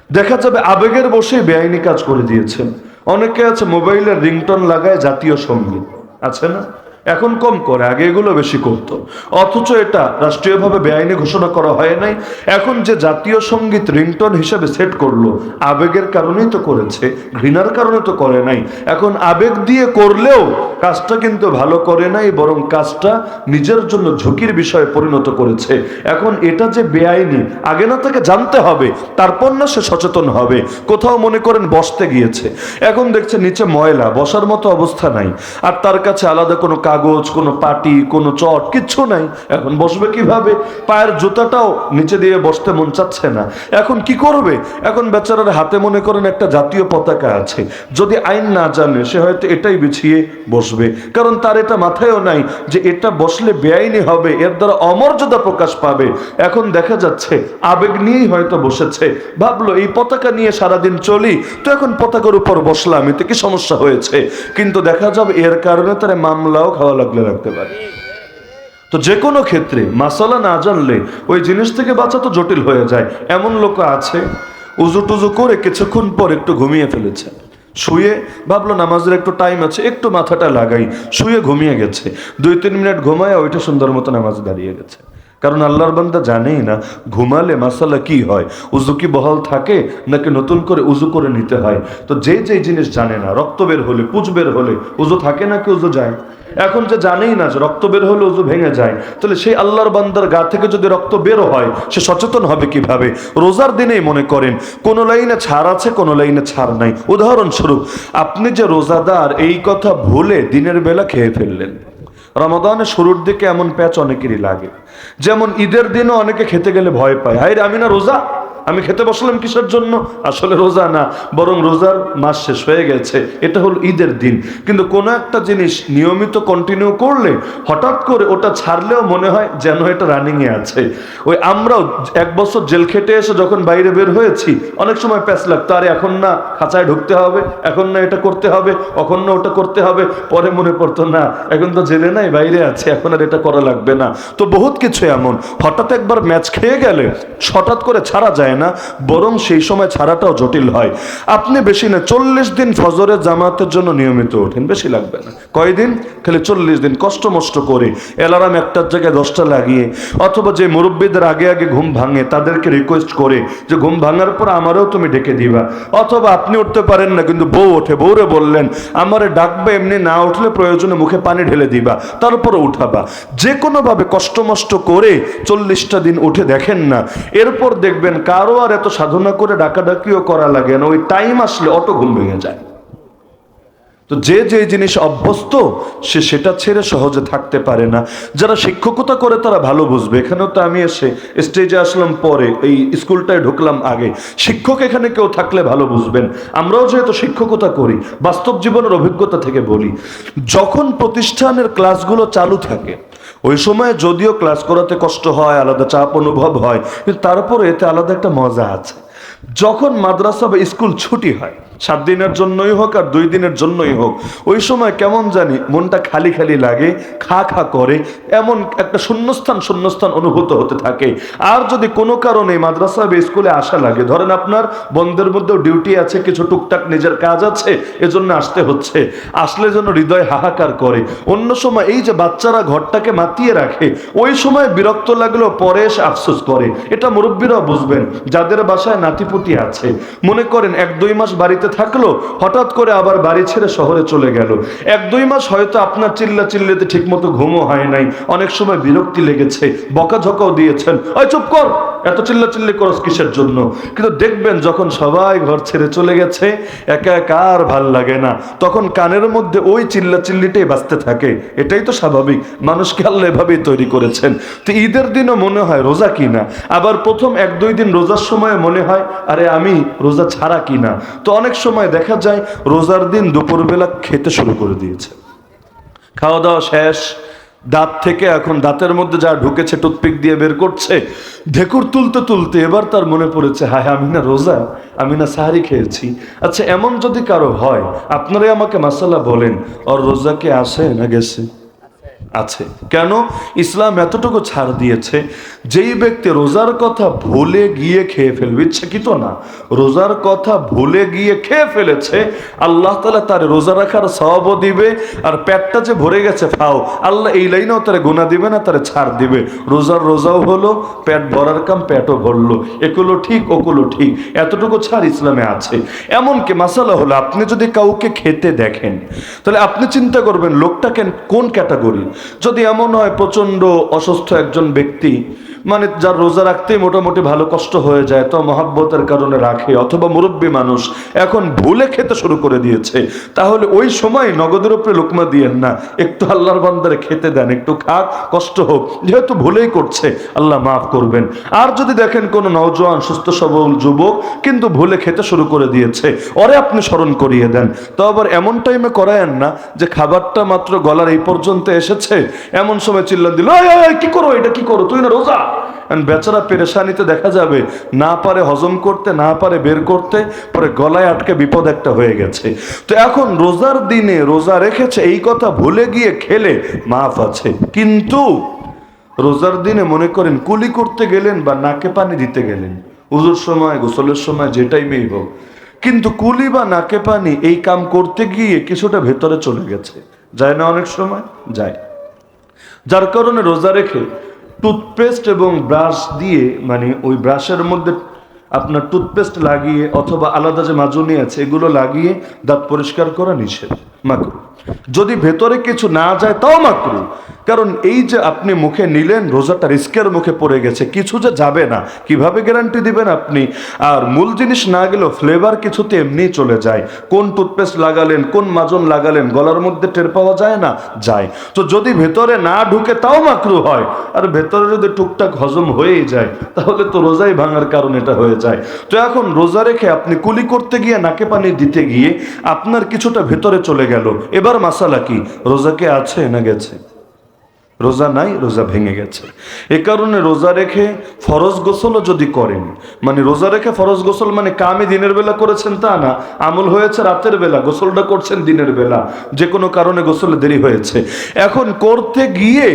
দেখা যাবে আবেগের বসে বেআইনি কাজ করে দিয়েছেন। অনেকে আছে মোবাইলের রিংটোন লাগায় জাতীয় সঙ্গীত, আছে না? এখন কম করে, আগে এগুলো বেশি করতো। অথচ এটা রাষ্ট্রীয়ভাবে বেআইনি ঘোষণা করা হয় নাই। এখন যে জাতীয় সঙ্গীত রিংটোন হিসেবে সেট করলো, আবেগের কারণেই তো করেছে, ঘৃণার কারণে তো করে নাই। এখন আবেগ দিয়ে করলেও কাজটা কিন্তু ভালো করে নাই, বরং কাজটা নিজের জন্য ঝুঁকির বিষয়ে পরিণত করেছে। এখন এটা যে বেআইনি, আগে না তাকে জানতে হবে, তারপর না সে সচেতন হবে। কোথাও মনে করেন বসতে গিয়েছে, এখন দেখছে নিচে ময়লা, বসার মতো অবস্থা নাই, আর তার কাছে আলাদা কোনো কাগজ, কোনো পাটি, কোনো চট কিচ্ছু নাই। এখন বসবে কিভাবে? পায়ের জুতাটাও নিচে দিয়ে বসতে মন চাচ্ছে না। এখন কি করবে? এখন বেচারার হাতে মনে করেন একটা জাতীয় পতাকা আছে, যদি আইন না জানে সে হয়তো এটাই বিছিয়ে বসবে, কারণ তার এটা মাথায়ও নাই যে এটা বসলে বেআইনি হবে, এর দ্বারা অমর্যাদা প্রকাশ পাবে। এখন দেখা যাচ্ছে আবেগ নিয়েই হয়তো বসেছে, ভাবলো এই পতাকা নিয়ে সারাদিন চলি, তো এখন পতাকার উপর বসলাম, এতে কি সমস্যা হয়েছে? কিন্তু দেখা যাবে এর কারণে তার মামলাও খাওয়া লাগলে রাখতে পারে। তো যে কোনো ক্ষেত্রে মাসালা না জানলে ওই জিনিস থেকে বাঁচা তো জটিল হয়ে যায়। এমন লোক আছে উজু টুজু করে কিছুক্ষণ পর একটু ঘুমিয়ে ফেলেছে, শুয়ে ভাবলো নামাজের একটু টাইম আছে, একটু মাথাটা লাগাই, শুয়ে ঘুমিয়ে গেছে। 2-3 মিনিট ঘুমায় ওইটা সুন্দর মতো নামাজে দাঁড়িয়ে গেছে। কারণ আল্লাহর বান্দা জানেই না ঘুমালে মাসালা কি হয়, উজু কি বহাল থাকে নাকি নতুন করে উজু করে নিতে হয়। তো যে জিনিস জানে না, রক্ত বের হলে, পুজ বের হলে উজু থাকে নাকি উজু যায়? এখন যে জানেই না যে রক্ত বের হলে উজু ভেঙে যায়, তাহলে সেই আল্লাহর বান্দার গা থেকে যদি রক্ত বেরো হয় সে সচেতন হবে কিভাবে? রোজার দিনেই মনে করেন কোনো লাইনে ছাড় আছে, কোনো লাইনে ছাড় নাই। উদাহরণস্বরূপ আপনি যে রোজাদার এই কথা ভুলে দিনের বেলা খেয়ে ফেললেন। রমাদানের শুরুর দিকে এমন প্যাচ অনেকেরই লাগে, যেমন ঈদের দিনও অনেকে খেতে গেলে ভয় পায়, হায় রে আমি না রোজা, আমি খেতে বসলাম কিসের জন্য? আসলে রোজা না, বরং রোজার মাস শেষ হয়ে গেছে, এটা হলো ঈদের দিন। কিন্তু কোনো একটা জিনিস নিয়মিত কন্টিনিউ করলে হঠাৎ করে ওটা ছাড়লেও মনে হয় যেন এটা রানিংয়ে আছে। ওই আমরাও 1 বছর জেল খেটে এসে যখন বাইরে বের হয়েছি অনেক সময় প্যাচ লাগতো, আরে এখন না খাঁচায় ঢুকতে হবে, এখন না এটা করতে হবে, এখন না ওটা করতে হবে। পরে মনে পড়তো না এখন তো জেলে নাই, বাইরে আছে, এখন আর এটা করা লাগবে না। তো বহুত কিছু এমন হঠাৎ একবার ম্যাচ খেয়ে গেলে হঠাৎ করে ছাড়া যায় না, বরং সেই সময় ছাড়াটাও জটিল হয়। আপনি বেশি না 40 দিন ফজরের জামাতের জন্য নিয়মিত ওঠেন, বেশি লাগবে না। কয়দিন? খালি 40 দিন কষ্ট মষ্ট করে অ্যালার্ম 1টার জায়গায় 10টা লাগিয়ে, অথবা যে মুরব্বীদের আগে আগে ঘুম ভাঙে তাদেরকে রিকোয়েস্ট করে যে ঘুম ভাঙার পর আমারও তুমি ডেকে দিবা। অথবা আপনি উঠতে পারেন না কিন্তু বউ ওঠে, বউরে বললেন আমারে ডাকবে, এমনি না উঠলে প্রয়োজনে মুখে পানি ঢেলে দিবা, তারপরে উঠাবা। যে কোনোভাবে কষ্ট মষ্ট করে 40টা দিন উঠে দেখেন না, এরপর দেখবেন কারো আর এত সাধনা করে ডাকাডাকিও করা লাগে না, ওই টাইম আসলে অটো ঘুম ভেঙে যায়। তো যে জিনিস অভ্যস্ত সে সেটা ছেড়ে সহজে থাকতে পারে না। যারা শিক্ষকতা করে তারা ভালো বুঝবে। এখানেও তো আমি এসে স্টেজে আসলাম পরে, এই স্কুলটায় ঢুকলাম আগে। শিক্ষক এখানে কেউ থাকলে ভালো বুঝবেন। আমরাও যেহেতু শিক্ষকতা করি, বাস্তব জীবনের অভিজ্ঞতা থেকে বলি, যখন প্রতিষ্ঠানের ক্লাসগুলো চালু থাকে ওই সময় যদিও ক্লাস করাতে কষ্ট হয়, আলাদা চাপ অনুভব হয়, কিন্তু তারপরে এতে আলাদা একটা মজা আছে। যখন মাদ্রাসা বা স্কুল ছুটি হয় 7 দিনের জন্যই হোক আর 2 দিনের জন্যই হোক, ওই সময় কেমন জানি মনটা খালি খালি লাগে, খা খা করে, এমন একটা শূন্যস্থান অনুভূত হতে থাকে। আর যদি কোনো কারণে মাদ্রাসা বা স্কুলে আসা লাগে, ধরেন আপনার বন্ধের মধ্যেও ডিউটি আছে, কিছু টুকটাক নিজের কাজ আছে, এজন্য আসতে হচ্ছে, আসলে যেন হৃদয় হাহাকার করে। অন্য সময় এই যে বাচ্চারা ঘরটাকে মাতিয়ে রাখে, ওই সময় বিরক্ত লাগলেও পরে এসে আফসোস করে। এটা মুরব্বীরাও বুঝবেন, যাদের বাসায় নাতিপুতি আছে, মনে করেন 1-2 মাস বাড়িতে থাকলো, হঠাৎ করে আবার বাড়ি ছেড়ে শহরে চলে গেল। 1-2 মাস হয়তো আপনার চিল্লাতে ঠিক মতো ঘুমও হয় নাই, অনেক সময় বিরক্তি লেগেছে, বকাঝকাও দিয়েছেন, ওই চুপ কর, এত চিল্লাচিল্লি করস কিসের জন্য। কিন্তু দেখবেন যখন সবাই ঘর ছেড়ে চলে গেছে, একা একা আর ভাল লাগে না, তখন কানের মধ্যে ওই চিল্লাচিল্লিটাই বাজতে থাকে। এটাই তো স্বাভাবিক, মানুষকে আল্লাহ এভাবেই তৈরি করেছেন। তো ঈদের দিনও মনে হয় রোজা কিনা, আবার প্রথম 1-2 দিন রোজার সময় মনে হয় আরে আমি রোজা ছাড়া কিনা। তো অনেক সময় দেখা যায় রোজার দিন দুপুরবেলা খেতে শুরু করে দিয়েছে, খাওয়া দাওয়া শেষ, দাঁত থেকে এখন দাঁতের মধ্যে যা ঢুকেছে টুথপিক দিয়ে বের করছে, ঢেকুর তুলতে তুলতে এবার তার মনে পড়েছে, হায় আমি না রোজা, আমি না সাহারি খেয়েছি। আচ্ছা, এমন যদি কারো হয়, আপনারাই আমাকে মাসালা বলেন, ওর রোজা কি আসে না গেছে? আছে। কেন? ইসলাম এতটুকু ছাড় দিয়েছে, যেই ব্যক্তি রোজার কথা ভুলে গিয়ে খেয়ে ফেলবে, ইচ্ছাকৃত না, রোজার কথা ভুলে গিয়ে খেয়ে ফেলেছে, আল্লাহ তাআলা তার রোজা রাখার সওয়াবও দিবে, আর পেটটা যে ভরে গেছে ফাও, আল্লাহ এই লাইনেও তার গুনাহ দিবে না, তার ছাড় দিবে। রোজাও হলো, পেট ভরার কাম পেটও ভরলো, এগুলো ঠিক ওগুলো ঠিক, এতটুকু ছাড় ইসলামে আছে। এমনকি মাসালা হলো, আপনি যদি কাউকে খেতে দেখেন, তাহলে আপনি চিন্তা করবেন লোকটা কোন ক্যাটাগরি। যদি এমন হয় প্রচন্ড অসুস্থ একজন ব্যক্তি, মানে যার রোজা রাখতেই মোটামুটি ভালো কষ্ট হয়ে যায়, তো মহাব্বতের কারণে রাখে, অথবা মুরব্বী মানুষ এখন ভুলে খেতে শুরু করে দিয়েছে, তাহলে ওই সময় নগদের উপরে লোকমা দিয়েন না, একটু আল্লাহর বান্দারে খেতে দেন, একটু খাক, কষ্ট হোক, যেহেতু ভুলেই করছে, আল্লাহ মাফ করবেন। আর যদি দেখেন কোনো নওজোয়ান সুস্থ সবল যুবক কিন্তু ভুলে খেতে শুরু করে দিয়েছে, ওরে আপনি স্মরণ করিয়ে দেন। তো আবার এমন টাইমে করায়েন না যে খাবারটা মাত্র গলার এই পর্যন্ত এসেছে, এমন সময় চিল্লা দিল, কি করো, এটা কি করো, তুই না রোজা। বেচারা পেরেশানিতে দেখা যাবে না পারে হজম করতে, না পারে বের করতে, পরে গলায় আটকে বিপদ একটা হয়ে গেছে। তো এখন রোজার দিনে রোজা রেখেছে এই কথা ভুলে গিয়ে খেলে মাফ আছে, কিন্তু রোজার দিনে মনে করেন কুলি করতে গেলেন বা নাকে পানি দিতে গেলেন, উজুর সময় গোসলের সময় যে টাইমেই হোক, কিন্তু কুলি বা নাকে পানি এই কাম করতে গিয়ে কিছুটা ভেতরে চলে গেছে, যায় না? অনেক সময় যায়, যার কারণে রোজা রেখে টুথপেস্ট এবং ব্রাশ দিয়ে, মানে ওই ব্রাশের মধ্যে আপনার টুথপেস্ট লাগিয়ে অথবা আলাদা যে মাজুনি আছে এগুলো লাগিয়ে দাঁত পরিষ্কার করা নিষেধ, মাকরু। যদি ভেতরে কিছু না যায় তাও মাকরু, কারণ এই যে আপনি মুখে নিলেন, রোজাটা রিস্কের মুখে পড়ে গেছে, কিছু যে যাবে না কিভাবে গ্যারান্টি দিবেন আপনি? আর মূল জিনিস না গেলেও ফ্লেভার কিছুতে এমনি চলে যায়, কোন টুথপেস্ট লাগালেন, কোন মাজন লাগালেন, গলার মধ্যে টের পাওয়া যায় না, যায়। তো যদি ভেতরে না ঢুকে তাও মাকরু হয়, আর ভেতরে যদি টুকটাক হজম হয়েই যায়, তাহলে তো রোজাই ভাঙার কারণ এটা হয়ে যায়। তো এখন রোজা রেখে আপনি কুলি করতে গিয়ে নাকে পানি দিতে গিয়ে আপনার কিছুটা ভেতরে চলে গেল, এবার মাসালা কি, রোজা কি আছে না গেছে? রোজা নাই, রোজা ভেঙে গেছে। এ কারণে রোজা রেখে ফরজ গোসলও যদি করেন, মানে রোজা রেখে ফরজ গোসল মানে কামই দিনের বেলা করেছেন তা না, আমল হয়েছে রাতের বেলা, গোসলটা করছেন দিনের বেলা, যে কোনো কারণে গোসলে দেরি হয়েছে, এখন করতে গিয়ে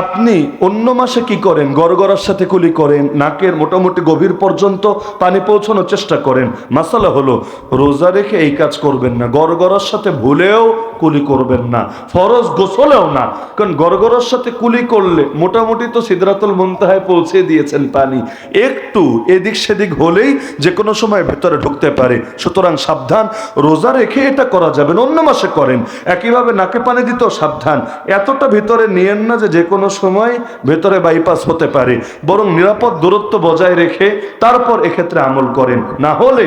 আপনি অন্য মাসে কি করেন, গড়গড়ার সাথে কুলি করেন, নাকের মোটামুটি গভীর পর্যন্ত পানি পৌঁছানোর চেষ্টা করেন। মাসালা হলো, রোজা রেখে এই কাজ করবেন না, গড়গড়ার সাথে ভুলেও কুলি করবেন না, ফরজ গোসলেও না, কারণ গড়গড়ার সাথে কুলি করলে মোটামুটি তো সিদরাতুল মুনতাহায় পৌঁছে দিয়েছেন পানি, একটু এদিক সেদিক হলেই যে কোনো সময় ভেতরে ঢুকতে পারে, সুতরাং সাবধান, রোজা রেখে এটা করা যাবে না, অন্য মাসে করেন। একইভাবে নাকে পানি দিতেও সাবধান, এতটা ভিতরে নিয়েন না যে কোনো সময় ভেতরে বাইপাস হতে পারে, বরং নিরাপদ দূরত্ব বজায় রেখে তারপর এক্ষেত্রে আমল করেন। না হলে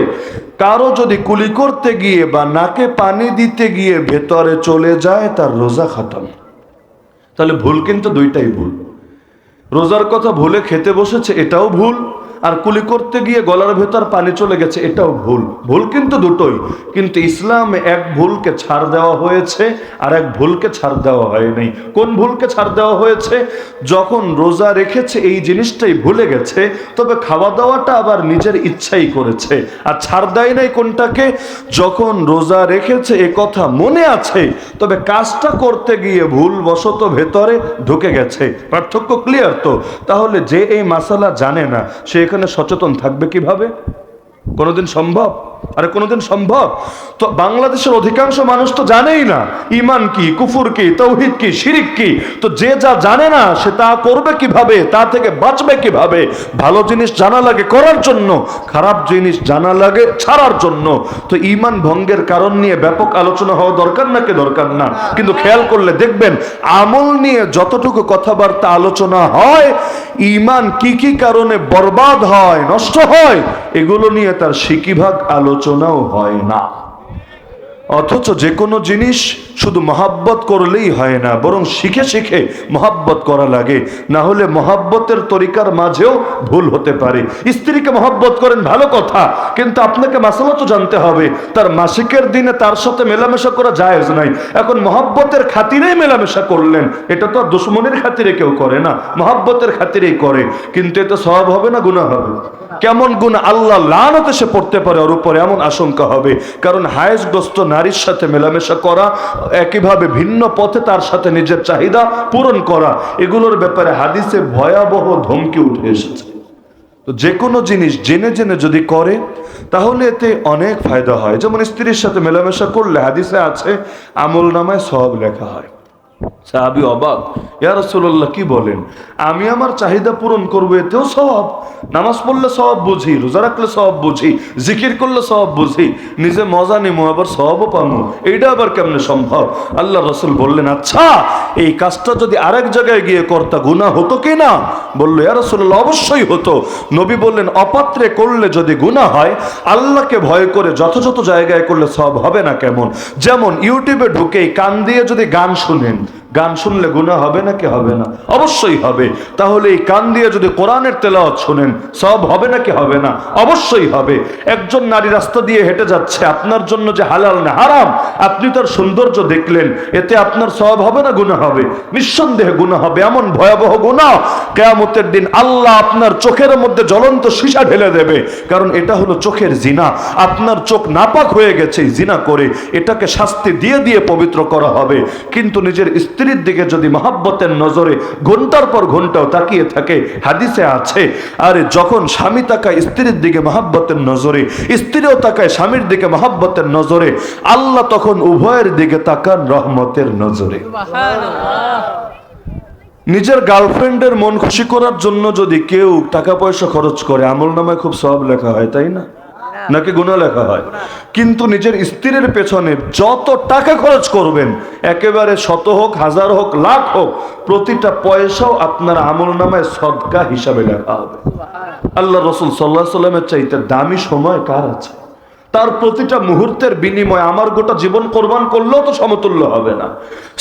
কারো যদি কুলি করতে গিয়ে বা নাকে পানি দিতে গিয়ে ভেতরে চলে যায়, তার রোজা খতম। তাহলে ভুল কিন্তু দুইটাই ভুল, রোজার কথা ভুলে খেতে বসেছে এটাও ভুল, আর কুলি করতে গিয়ে গলার ভেতর পানি চলে গেছে, এটাও ভুল। ভুল কিন্তু দুটোই, কিন্তু ইসলামে এক ভুলকে ছাড় দেওয়া হয়েছে আর এক ভুলকে ছাড় দেওয়া হয়নি। কোন ভুলকে ছাড় দেওয়া হয়েছে? যখন রোজা রেখেছে এই জিনিসটাই ভুলে গেছে, তবে খাওয়া দাওয়াটা আবার নিজের ইচ্ছাই করেছে। আর ছাড় দেয় নাই কোনটাকে? যখন রোজা রেখেছে এ কথা মনে আছে, তবে কাজটা করতে গিয়ে ভুলবশত ভেতরে ঢুকে গেছে। পার্থক্য ক্লিয়ার তো? তাহলে যে এই মাসালা জানে না, সে এখানে সচেতন থাকবে কিভাবে? কোনোদিন সম্ভব? আরে কোনোদিন সম্ভব? তো বাংলাদেশের অধিকাংশ মানুষ তো জানেই না ঈমান কি, কুফর কি, তাওহীদ কি, শিরিক কি। তো যে যা জানে না সে তা করবে কিভাবে, তা থেকে বাঁচবে কিভাবে? ভালো জিনিস জানা লাগে করার জন্য, খারাপ জিনিস জানা লাগে ছাড়ার জন্য। তো ঈমান ভঙ্গের কারণ নিয়ে ব্যাপক আলোচনা হওয়া দরকার নাকি দরকার না? কিন্তু খেয়াল করলে দেখবেন আমল নিয়ে যতটুকু কথাবার্তা আলোচনা হয়, ঈমান কি কি কারণে বরবাদ হয়, নষ্ট হয়, এগুলো নিয়ে তার সিকিভাগ আলোচনাও হয় না। অথচ যে কোনো জিনিস শুধু মহাব্বত করলেই হয় না, বরং শিখে শিখে মহাব্বত করা লাগে। না হলে মহাব্বতের তরিকার মাঝেও ভুল হতে পারে। স্ত্রীকে মহাব্বত করেন, ভালো কথা, কিন্তু আপনাকে মাসালা তো জানতে হবে, তার মাসিকের দিনে তার সাথে মেলামেশা করা জায়েজ নাই। এখন মহাব্বতের খাতিরেই মেলামেশা করলেন, এটা তো আর দুশ্মনের খাতিরে কেউ করে না, মহাব্বতের খাতিরেই করে। কিন্তু এতে সওয়াব হবে না গুনাহ হবে? কেমন গুনাহ? আল্লাহ লানত এসে পড়তে পারে ওর উপরে, এমন আশঙ্কা হবে। কারণ হায়েজগ্রস্ত নারীর সাথে মেলামেশা করা, একইভাবে ভিন্ন পথে তার সাথে নিজের চাহিদা পূরণ করা, এগুলোর ব্যাপারে হাদিসে ভয়াবহ ধমকি উঠে এসেছে। তো যে কোনো জিনিস জেনে জেনে যদি করে তাহলে এতে অনেক ফায়দা হয়। যেমন স্ত্রীর সাথে মেলামেশা করলে হাদিসে আছে আমল নামায় সওয়াব লেখা হয়। সাহাবী অবাক, ইয়া রাসূলুল্লাহ কি বলেন? আমি আমার চাহিদা পূরণ করবো, এতেও সওয়াব? নামাজ পড়লে সওয়াব বুঝি, রোজা রাখলে সওয়াব বুঝি, জিকির করলে সওয়াব বুঝি, নিজে মজা নিমো আবার সওয়াবও পাবো, এইটা আবার কেমনে সম্ভব? আল্লাহ রাসূল বললেন, আচ্ছা এই কাজটা যদি আরেক জায়গায় গিয়ে করতা গুনাহ হতো কি না? বললো, ইয়া রাসূলুল্লাহ অবশ্যই হতো। নবী বললেন, অপাত্রে করলে যদি গুনাহ হয়, আল্লাহকে ভয় করে যথাযথ জায়গায় করলে সওয়াব হবে না কেমন? যেমন ইউটিউবে ঢুকেই কান দিয়ে যদি গান শুনেন, গান শুনলে গুনাহ হবে নাকি হবে না? অবশ্যই হবে। তাহলে এই কান দিয়ে যদি কোরআনের তেলাওয়াত শুনেন, সওয়াব হবে নাকি হবে না? অবশ্যই হবে। একজন নারী রাস্তা দিয়ে হেঁটে যাচ্ছে, আপনার জন্য যে হালাল না হারাম, আপনি তার সৌন্দর্য দেখলেন, এতে আপনার সওয়াব হবে না গুনাহ হবে? নিঃসন্দেহে গুনাহ হবে। এমন ভয়াবহ গুনাহ, কিয়ামতের দিন আল্লাহ আপনার চোখের মধ্যে জ্বলন্ত সীসা ঢেলে দেবে। কারণ এটা হলো চোখের জিনা। আপনার চোখ নাপাক হয়ে গেছে জিনা করে, এটাকে শাস্তি দিয়ে দিয়ে পবিত্র করা হবে। কিন্তু নিজের স্ত্রীর দিকে যদি মহাব্বতের নজরে ঘন্টার পর ঘন্টাও তাকিয়ে থাকে, হাদিসে আছে আরে যখন স্বামী তাকায় স্ত্রীর দিকে মহাব্বতের নজরে, স্ত্রীও তাকায় স্বামীর দিকে মহাব্বতের নজরে, আল্লাহ তখন উভয়ের দিকে তাকান রহমতের নজরে। নিজের গার্লফ্রেন্ডের মন খুশি করার জন্য যদি কেউ টাকা পয়সা খরচ করে, আমলনামায় খুব সওয়াব লেখা হয়, তাই না? নাকি গুনাহ লেখা হয়? কিন্তু নিজের স্ত্রীর পেছনে যত টাকা খরচ করবেন, একেবারে শত হোক, হাজার হোক, লাখ হোক, প্রতিটা পয়সাও আপনার আমলনামায় সদকা হিসাবে লেখা হবে। আল্লাহ রাসূল সাল্লাল্লাহু আলাইহি ওয়াসাল্লামের চাইতে দামি সময় কার আছে? তার প্রতিটা মুহূর্তের বিনিময়ে আমার গোটা জীবন কোরবান করলেও তো সমতুল্য হবে না।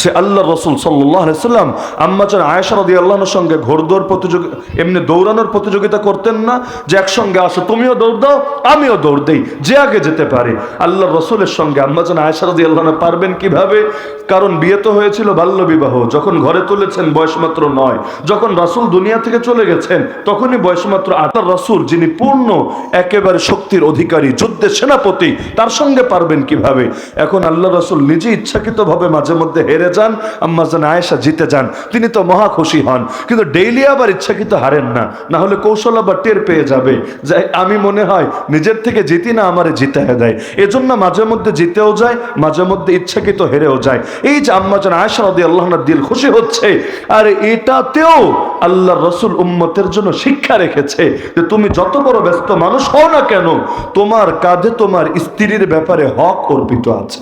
সে আল্লাহ রাসূল সাল্লাল্লাহু আলাইহি ওয়াসাল্লাম আম্মা জান আয়েশা রাদিয়াল্লাহু আনহার সঙ্গে ঘোড়দৌড় প্রতিযোগিতা, এমনি দৌড়ানোর প্রতিযোগিতা করতেন না যে একসঙ্গে আসো, তুমিও দৌড় দাও আমিও দৌড় দেই, যে আগে যেতে পারে। আল্লাহ রাসূলের সঙ্গে আম্মা জান আয়েশা রাদিয়াল্লাহু আনহা পারবেন কিভাবে? কারণ বিয়ে তো হয়েছিল বাল্য বিবাহ, যখন ঘরে তুলেছেন বয়স মাত্র 9, যখন রাসূল দুনিয়া থেকে চলে গেছেন তখনই বয়স মাত্র 8। রাসূল যিনি পূর্ণ একেবারে শক্তির অধিকারী, যুদ্ধের সেনাপতি, তার সঙ্গে পারবেন কিভাবে? এখন আল্লাহ রাসূল নিজে ইচ্ছাকৃতভাবে মাঝে মধ্যে হেরে যান, আম্মা জান আয়েশা জিতে যান, তিনি তো মহা খুশি হন। কিন্তু ডেইলি আবার ইচ্ছাকৃত হারেন না, না হলে কৌশল আবার টের পেয়ে যাবে যে আমি মনে হয় নিজের থেকে জিতি না, আমারে জিতায় দেয়। এজন্য মাঝে মধ্যে জিতেও যায়, মাঝে মধ্যে ইচ্ছাকৃত হেরেও যায়। এই যে আম্মা জান আয়েশা রাদিয়াল্লাহু আনহার দিল খুশি হচ্ছে, আর এটাতেও আল্লাহর রাসূল উম্মতের জন্য শিক্ষা রেখেছে যে তুমি যত বড় ব্যস্ত মানুষ হও না কেন, তোমার কাঁধে তোমার স্ত্রীর ব্যাপারে হক অর্পিত আছে।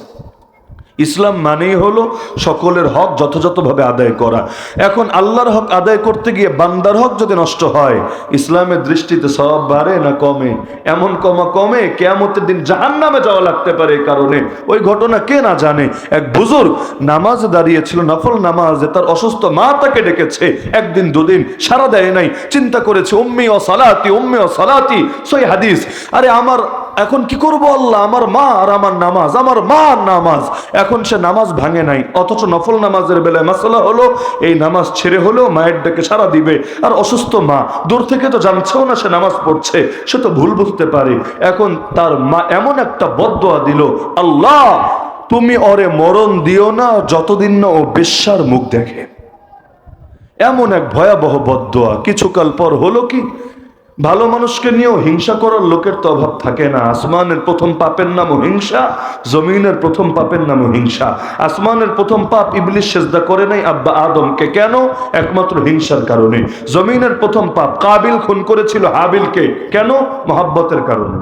ইসলাম মানেই হলো সকলের হক যথাযথভাবে আদায় করা। এখন আল্লাহর হক আদায় করতে গিয়ে বান্দার হক যদি নষ্ট হয়, ইসলামের দৃষ্টিতে সওয়াব বাড়ে না কমে? এমন কমে কিয়ামতের দিন জাহান্নামে যাওয়া লাগতে পারে। এই কারণে ওই ঘটনা কে না জানে, এক বুজুর্গ নামাজে দাঁড়িয়েছিল, নফল নামাজে, তার অসুস্থ মা তাকে ডেকেছে, একদিন দুদিন সারা দেয় নাই। চিন্তা করেছে উম্মি ও সালাতি, উম্মি ও সালাতি, সই হাদিস। আরে আমার এখন কি করব আল্লাহ, আমার মা আর আমার নামাজ, আমার মা আর নামাজ। এখন সে নামাজ ভাঙে নাই, অথচ নফল নামাজের বেলায় মাসালা হলো এই নামাজ ছেড়ে হলেও মায়ের ডাকে সারা দিবে। আর অসুস্থ মা দূর থেকে তো জানছেও না সে নামাজ পড়ছে, সে তো ভুল বুঝতে পারে। এখন তার মা এমন একটা বদদোয়া দিল, আল্লাহ তুমি ওরে মরণ দিও না যতদিন না ও বেশ্যার মুখ দেখে। এমন এক ভয়াবহ বদদোয়া। কিছুকাল পর হলো কি, ভালো মানুষকে নিয়েও হিংসা করার লোকের তো অভাব থাকে না। আসমানের প্রথম পাপের নামও হিংসা, জমিনের প্রথম পাপের নামও হিংসা। আসমানের প্রথম পাপ ইবলিস সেজদা করে নাই আব্বা আদমকে, কেন? একমাত্র হিংসার কারণে। জমিনের প্রথম পাপ কাবিল খুন করেছিল হাবিলকে, কেন? মহাব্বতের কারণে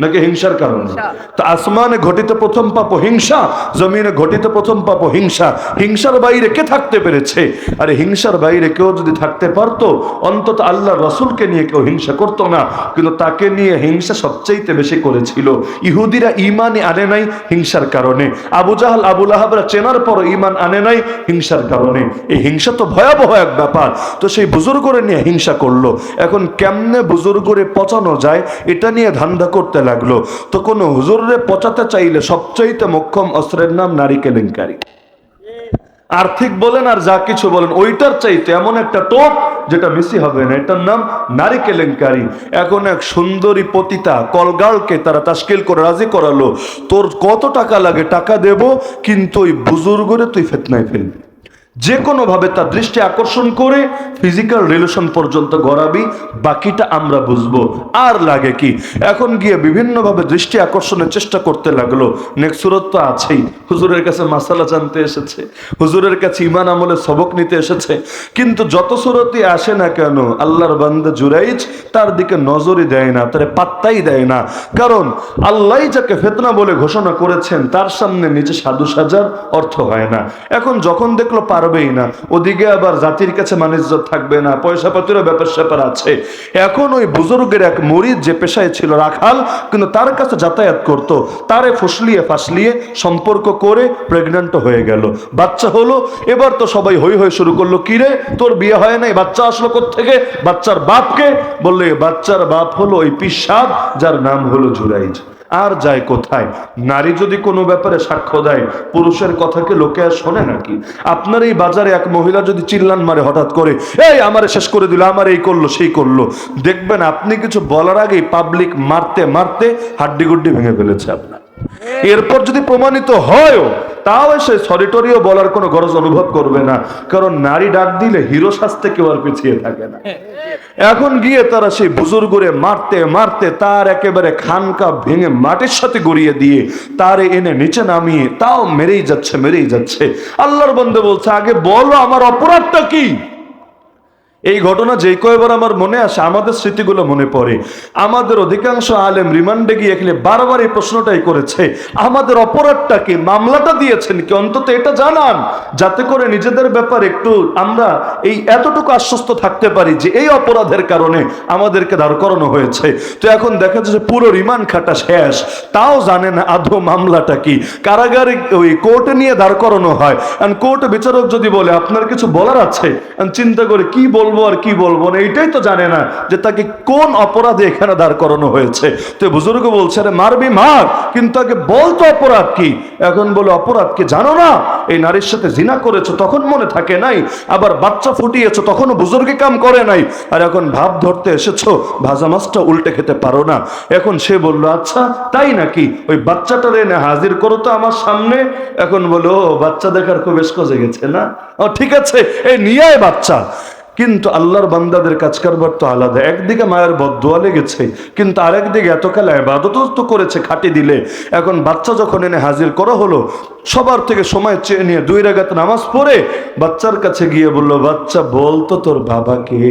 নাকি হিংসার কারণে? তো আসমানে ঘটিত প্রথম পাপ হিংসা, জমিনে ঘটিত প্রথম পাপ হিংসা। হিংসার বাইরে কে থাকতে পেরেছে? আরে হিংসার বাইরে কেউ যদি থাকতে পারতো, অন্তত আল্লাহ রসুলকে নিয়ে কেউ হিংসা করতো না, কিন্তু তাকে নিয়ে হিংসা সবচাইতে বেশি করেছিল। ইহুদিরা ঈমানই আনে নাই হিংসার কারণে। আবু জাহল আবু লাহাবরা চেনার পর ঈমান আনে নাই হিংসার কারণে। এই হিংসা তো ভয়াবহ এক ব্যাপার। তো সেই বুজুর্গরে নিয়ে হিংসা করলো। এখন কেমনে বুজুর্গরে পচানো যায় এটা নিয়ে ধান্দা করতে লাগলো। তো কোন হুজুরে পচাতে চাইলে সবচাইতে মোক্ষম অস্ত্রের নাম নারী কেলেঙ্কারি। আর্থিক বলেন আর যা কিছু বলেন, ওইটার চাইতে এমন একটা টোপ যেটা মিসি হবে না, এটার নাম নারী কেলেঙ্কারি। এখন এক সুন্দরী পতিতা কলগার্লকে তারা তাশকিল করে রাজি করালো, তোর কত টাকা লাগে টাকা দেব, কিন্তু ওই বুজুর্গরে তুই ফিতনায় ফেলবি, যে কোনো ভাবে তার দৃষ্টি আকর্ষণ করে ফিজিক্যাল রিলেশন পর্যন্ত গড়াবি, বাকিটা আমরা বুঝবো। আর লাগে কি? এখন গিয়ে বিভিন্ন ভাবে দৃষ্টি আকর্ষণের চেষ্টা করতে লাগলো। নেক্সট সুরত তো আছেই, হুজুরের কাছে মাসালা জানতে এসেছে, হুজুরের কাছে ঈমান আমলের সবক নিতে এসেছে। কিন্তু যত সুরতই আসে না কেন, আল্লাহর বান্দা জুরাইজ তার দিকে নজরই দেয় না, তার পাত্তাই দেয় না। কারণ আল্লাহ যাকে ফিতনা বলে ঘোষণা করেছেন তার সামনে নিচে সাধু সাজার অর্থ হয় না। এখন যখন দেখলো পারবেই না, ওদিকে আবার জাতির কাছে মানিজ্জত থাকবে না, পয়সা পাতিরও ব্যাপার স্যাপার আছে। এখন ওই বুজুর্গের এক মুরিদ যে পেশায় ছিল রাখাল, কিন্তু তার কাছে যাতায়াত করত, তারে ফুসলিয়ে ফাসলিয়ে সম্পর্ক করে প্রেগন্যান্ট হয়ে গেল, বাচ্চা হলো। এবার তো সবাই হই হই শুরু করলো, কিরে তোর বিয়ে হয় নাই, বাচ্চা আসলো কোত্থেকে? বাচ্চার বাপকে বললে, বাচ্চার বাপ হলো ওই পিসাব যার নাম হলো জুরাইজ। আর যায় কোথায়? নারী যদি কোনো ব্যাপারে সাক্ষ্য দেয়, পুরুষের কথাকে লোকে আর শোনে নাকি? আপনার এই বাজারে এক মহিলা যদি চিল্লান মারে হঠাৎ করে, এই আমারে শেষ করে দিল, আমার এই করলো সেই করলো, দেখবেন আপনি কিছু বলার আগেই পাবলিক মারতে মারতে হাড্ডি গুড্ডি ভেঙে ফেলেছে আপনার। এরপর যদি প্রমাণিত হয়, তাও সে সরিটরিও বলার কোনো গরজ অনুভব করবে না, কারণ নারী ডাক দিলে হিরো সাজতে কেউ আর পিছিয়ে থাকে না। এখন গিয়ে তারা সেই বুজুর্গরে মারতে মারতে তার একেবারে খানকা ভেঙে মাটির সাথে গড়িয়ে দিয়ে তারে এনে নিচে নামিয়ে তাও মেরেই যাচ্ছে। আল্লাহর বান্দা বলছে, আগে বলো আমার অপরাধটা কি? এই ঘটনা যে কয়বার আমার মনে আসে, আমাদের স্মৃতিগুলো মনে পড়ে। আমাদের অধিকাংশ আলেম রিমান্ডে গিয়ে এখানে বারবার এই প্রশ্নটাই করেছে, আমাদের অপরাধটা কি, মামলাটা দিয়েছেন কি, অন্তত এটা জানান, যাতে করে নিজেদের ব্যাপারে একটু আমরা এই এতটুকু আশ্বস্ত থাকতে পারি যে এই অপরাধের কারণে আমাদেরকে দাঁড় করানো হয়েছে। তো এখন দেখা যাচ্ছে যে পুরো রিমান্ড খাটা শেষ, তাও জানে না আদৌ মামলাটা কি। কারাগারে ওই কোর্টে নিয়ে দাঁড় করানো হয়, আর কোর্টে বিচারক যদি বলে আপনার কিছু বলার আছে, চিন্তা করে কি বলবো আর কি বলবো না, এইটাই তো জানে না যে তাকে কোন অপরাধে এখানে দাঁড় করানো হয়েছে। তো বুজুর্গ বলছে, আরে মারবি মার, কিন্তু আগে বলতো অপরাধ কি। এখন বলে, অপরাধ কি জানো না? এই নারীর সাথে জিনা করেছো তখন মনে থাকে নাই, আবার বাচ্চা ফুটিয়েছো তখনও বুজুর্গে কাম করে নাই, আর এখন ভাব ধরতে এসেছো ভাজা মাছটা উল্টে খেতে পারো না। এখন সে বলল, আচ্ছা তাই নাকি, ওই বাচ্চাটার এনে হাজির করো তো আমার সামনে। এখন বলো, বাচ্চা দেখার খুব বেশ কজে গেছে না, ও ঠিক আছে এই নিয়ে আয় বাচ্চা। কিন্তু আল্লাহর বান্দাদের কাজ কারবার তো আলাদা। একদিকে মায়ের বদদোয়া লেগেছে, কিন্তু আরেকদিকে এতকাল ইবাদত তো করেছে খাটি দিলে। এখন বাচ্চা যখন এনে হাজির করা হলো, সবার থেকে সময় চেয়ে নিয়ে 2 রাকাত নামাজ পড়ে বাচ্চার কাছে গিয়ে বলল, বাচ্চা বলতো তোর বাবা কে?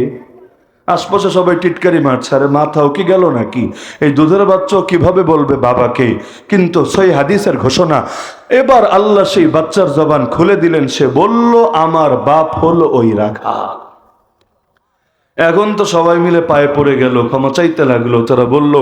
আশপাশে সবাই টিটকারি মারছে, আরে মাথাও কি গেল নাকি? এই দুধের বাচ্চাও কিভাবে বলবে বাবাকে? কিন্তু সেই হাদিসের ঘোষণা, এবার আল্লাহ সেই বাচ্চার জবান খুলে দিলেন, সে বলল আমার বাপ হলো ওই রাখা। এখন তো সবাই মিলে পায়ে পড়ে গেল, ক্ষমা চাইতে লাগলো। তারা বলল,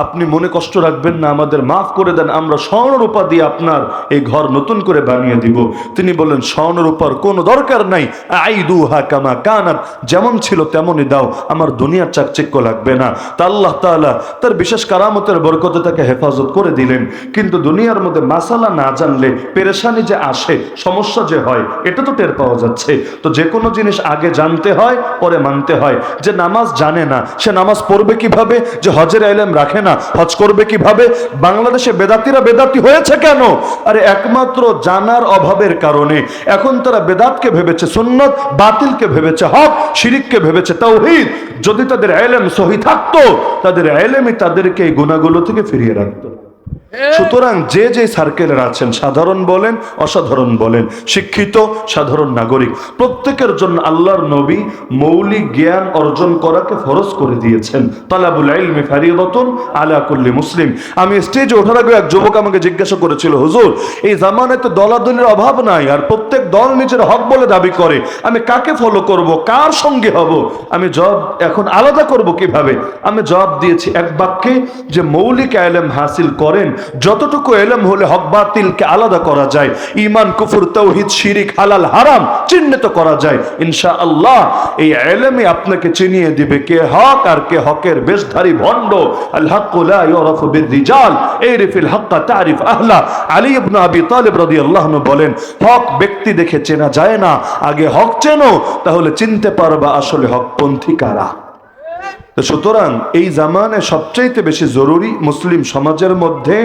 আপনি মনে কষ্ট রাখবেন না, আমাদের মাফ করে দেন, আমরা স্বর্ণরূপা দিয়ে আপনার এই ঘর নতুন করে বানিয়ে দিব। তিনি বললেন, স্বর্ণরূপার কোনো দরকার নাই, আইদুহা কামা কানাত, যেমন ছিল তেমনই দাও, আমার দুনিয়ার চাকচিক্য লাগবে না। তা আল্লাহ তাআলা তার বিশেষ কারামতের বরকতে তাকে হেফাজত করে দিলেন। কিন্তু দুনিয়ার মধ্যে মাসালা না জানলে পেরেশানি যে আসে, সমস্যা যে হয়, এটা তো টের পাওয়া যাচ্ছে। তো যে কোনো জিনিস আগে জানতে হয়, পরে মানতে হয়। যে নামাজ জানে না, সে নামাজ পড়বে কিভাবে? যে হজের ইলম রাখে না, হজ করবে কিভাবে? বাংলাদেশে বেদাতিরা বেদাতি হয়েছে কেন? আরে একমাত্র জানার অভাবের কারণে। এখন তারা বেদাতকে ভেবেছে সুন্নত, বাতিলকে ভেবেছে হক, শিরিককে ভেবেছে তাওহীদ। যদি তাদের ইলম সহি থাকতো, তাদের ইলমই তাদেরকে এই গুনাহগুলো থেকে ফিরিয়ে রাখতো। সুতরাং যে যে সার্কেলের আছেন, সাধারণ বলেন, অসাধারণ বলেন, শিক্ষিত, সাধারণ নাগরিক, প্রত্যেকের জন্য আল্লাহর নবী মৌলিক জ্ঞান অর্জন করাকে ফরজ করে দিয়েছেন। তালাবুল ইলমি ফারিদাতুন আলা কুল্লি মুসলিম। আমি স্টেজে ওঠার আগে এক যুবক আমাকে জিজ্ঞাসা করেছিল, হুজুর এই জামানায় তো দলাদলির অভাব নাই, আর প্রত্যেক দল নিজের হক বলে দাবি করে, আমি কাকে ফলো করব, কার সঙ্গে হব? আমি জবাব এখন আলাদা করব কিভাবে? আমি জবাব দিয়েছি এক বাক্যে, যে মৌলিক ইলম হাসিল করেন, যতটুকু ইলম হলে হক বাতিলকে আলাদা করা যায়, ঈমান কুফর তাওহীদ শিরিক হালাল হারাম চিহ্নিত করা যায়, ইনশাআল্লাহ এই ইলমই আপনাকে চিনিয়ে দিবে কে হক আর কে হকের বেশধারী ভণ্ড। আল হাক্কু লা ইউরাফু বির-রিজাল ইরিফিল হাক্কা তারিফ আহলা। আলী ইবনে আবি তালিব রাদিয়াল্লাহু আনহু বলেন, হক ব্যক্তি দেখে চেনা যায় না, আগে হক চেনো, তাহলে চিনতে পারবা আসলে হকপন্থী কারা। সুতরাং এই জামানে সবচাইতে বেশি জরুরি মুসলিম সমাজের মধ্যে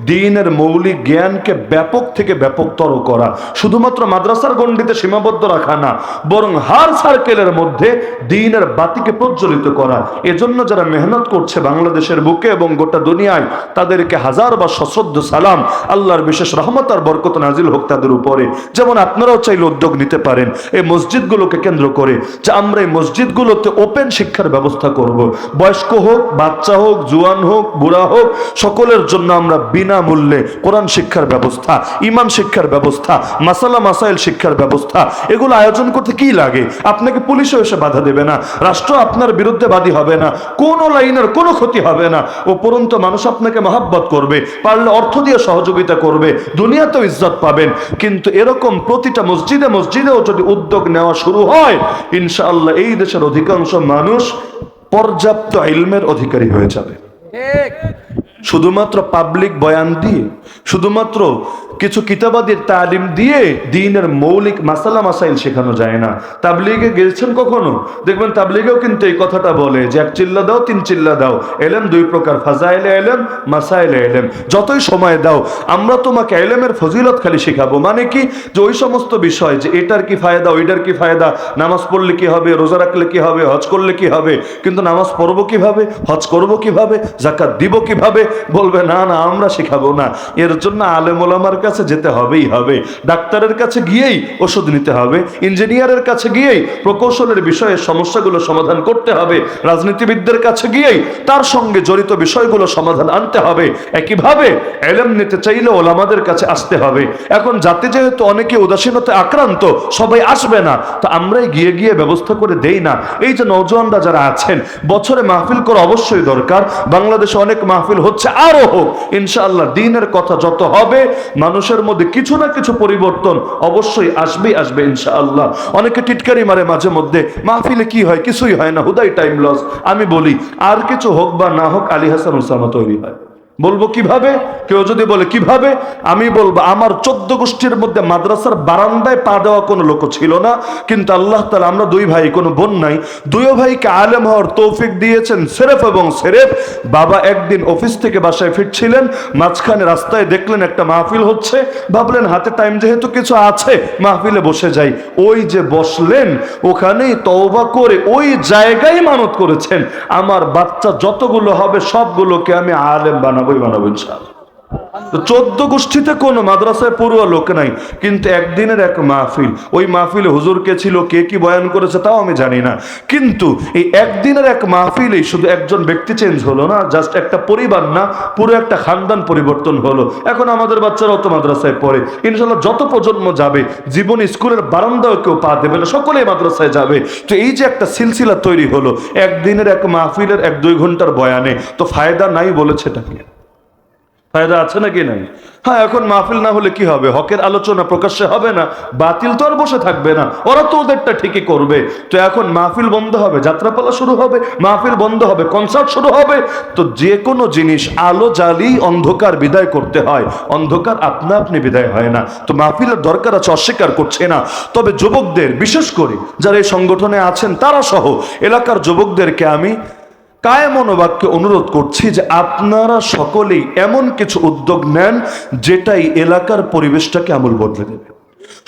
দ্বীনের মৌলিক জ্ঞানকে ব্যাপক থেকে ব্যাপকতর করা, শুধুমাত্র মাদ্রাসার গণ্ডিতে সীমাবদ্ধ রাখা না, বরং হার সার্কেলের মধ্যে দ্বীনের বাতিকে প্রজ্বলিত করা। এজন্য যারা মেহনত করছে বাংলাদেশের বুকে এবং গোটা দুনিয়ায়, তাদেরকে হাজার বা সশ্রদ্ধ সালাম, আল্লাহর বিশেষ রহমত আর বরকত নাজিল হোক তাদের উপরে। যেমন আপনারাও চাইলে উদ্যোগ নিতে পারেন এই মসজিদগুলোকে কেন্দ্র করে, যে আমরা এই মসজিদগুলোতে ওপেন শিক্ষার ব্যবস্থা করব। বয়স্ক হোক, বাচ্চা হোক, জুয়ান হোক, বুড়া হোক, সকলের জন্য আমরা বিনামূল্যে কোরআন শিক্ষার ব্যবস্থা, ঈমান শিক্ষার ব্যবস্থা, মাসালা মাসাইল শিক্ষার ব্যবস্থা, এগুলো আয়োজন করতে কি লাগে? আপনাকে পুলিশও এসে বাধা দেবে না, রাষ্ট্র আপনার বিরুদ্ধে বাদী হবে না, কোনো লাইনের কোনো ক্ষতি হবে না। উপরন্তু মানুষ আপনাকে মহাব্বত করবে, পারলে অর্থ দিয়ে সহযোগিতা করবে, দুনিয়াতেও ইজ্জত পাবেন। কিন্তু এরকম প্রতিটা মসজিদে মসজিদেও যদি উদ্যোগ নেওয়া শুরু হয়, ইনশাআল্লাহ এই দেশের অধিকাংশ মানুষ পর্যাপ্ত ইলমের অধিকারী হয়ে যাবে। শুধুমাত্র পাবলিক বয়ান দিয়ে, শুধুমাত্র কিছু কিতাবাদের তালিম দিয়ে দ্বীনের মৌলিক মাসালা মাসাইল শেখানো যায় না। তাবলীগে গেছেন কখনো? দেখবেন তাবলীগেও কিন্তু এই কথাটা বলে যে এক চিল্লা দাও, তিন চিল্লা দাও। ইলম দুই প্রকার, ফাজাইলে ইলম, মাসাইলে ইলম। যতই সময় দাও, আমরা তোমাকে ইলমের ফজিলত খালি শেখাবো। মানে কি? যে ওই সমস্ত বিষয়, যে এটার কি ফায়দা, ওইটার কি ফায়দা, নামাজ পড়লে কি হবে, রোজা রাখলে কি হবে, হজ করলে কি হবে, কিন্তু নামাজ পড়বো কিভাবে, হজ করবো কিভাবে, যাকাত দিব কিভাবে, বলবে না না আমরা শেখাবো না। এর জন্য আলেম ওলামার কাছে যেতে হবেই হবে, ডাক্তারের কাছে গিয়েই ওষুধ নিতে হবে, ইঞ্জিনিয়ারের কাছে গিয়েই প্রকৌশলের বিষয়ে সমস্যাগুলো সমাধান করতে হবে, রাজনীতিবিদদের কাছে গিয়েই তার সঙ্গে জড়িত বিষয়গুলো সমাধান আনতে হবে। একইভাবে ইলম নিতে চাইলে ওলামাদের কাছে আসতে হবে। এখন জাতি যেহেতু অনেকে উদাসীনতায় আক্রান্ত, সবাই আসবে না, তো আমরাই গিয়ে গিয়ে ব্যবস্থা করে দেই না। এই যে নওজোয়ানরা যারা আছেন, বছরে মাহফিল করা অবশ্যই দরকার। বাংলাদেশে অনেক মাহফিল হচ্ছে, আরো হোক ইনশাআল্লাহ। দ্বীনের কথা যত হবে, মানুষের মধ্যে কিছু না কিছু পরিবর্তন অবশ্যই আসবে আসবে ইনশাআল্লাহ। অনেকে টিটকারি মারে মাঝে মধ্যে, মাহফিলে কি হয়, কিছুই হয় না, হুদাই টাইম লস। আমি বলি আর কিছু হোক বা না হোক, আলী হাসান উসামা তৈরি হয়। বলবো কিভাবে? কেউ যদি বলে কিভাবে, আমি বলবো আমার 14 গোষ্ঠীর মধ্যে মাদ্রাসার বারান্দায় পা দেওয়া কোনো লোক ছিল না, কিন্তু আল্লাহ তাআলা, আমরা দুই ভাই, কোনো বোন নাই, দুই ভাইকে আলেম হওয়ার তৌফিক দিয়েছেন সেরেফ এবং সেরেফ। বাবা একদিন অফিস থেকে বাসায় ফিরছিলেন, মাঝখানে রাস্তায় দেখলেন একটা মাহফিল হচ্ছে, ভাবলেন হাতে টাইম যেহেতু কিছু আছে, মাহফিলে বসে যাই। ওই যে বসলেন, ওখানেই তওবা করে ওই জায়গায় মানত করেছেন, আমার বাচ্চা যতগুলো হবে সবগুলোকে আমি আলেম বানাবোই বানাবো ইনশাআল্লাহ। তো 14 গোষ্ঠীতে কোনো মাদ্রাসায় পড়ুয়া লোক নাই, কিন্তু একদিনের এক মাহফিল, ওই মাহফিলে হুজুর কে ছিল, কে কি বয়ান করেছে তাও আমি জানি না, কিন্তু এই একদিনের এক মাহফিলেই শুধু একজন ব্যক্তি চেঞ্জ হলো না, জাস্ট একটা পরিবার না, পুরো একটা খানদান পরিবর্তন হলো। এখন আমাদের বাচ্চারাও তো মাদ্রাসায় পড়ে, ইনশাল্লাহ যত প্রজন্ম যাবে জীবন স্কুলের বারান্দাও কেউ পা দেবে না, সকলেই মাদ্রাসায় যাবে। তো এই যে একটা সিলসিলা তৈরি হলো একদিনের এক মাহফিলের 1-2 ঘন্টার বয়ানে, তো ফায়দা নাই বলেছেটাকে, ফায়দা আছে নাকি নাই? হ্যাঁ, এখন মাহফিল না হলে কি হবে? হকের আলোচনা প্রকাশ্যে হবে না, বাতিল তো আর বসে থাকবে না, ওরা তো ওদেরটা ঠিকই করবে। তো এখন মাহফিল বন্ধ হবে, যাত্রাপালা শুরু হবে, মাহফিল বন্ধ হবে, কনসার্ট শুরু হবে। তো যে কোনো জিনিস আলো জ্বালিয়ে অন্ধকার বিদায় করতে হয়, অন্ধকার আপনা আপনি বিদায় হয় না। তো মাহফিলের দরকার আছে, অস্বীকার করছে না। তবে যুবকদের, বিশেষ করে যারা এই সংগঠনে আছেন তারা সহ এলাকার যুবকদেরকে আমি কায়ে মনোবাক্যে অনুরোধ করছি যে আপনারা সকলেই এমন কিছু উদ্যোগ নেন যেটাই এলাকার পরিবেশটাকে আমূল বদলে দেবে।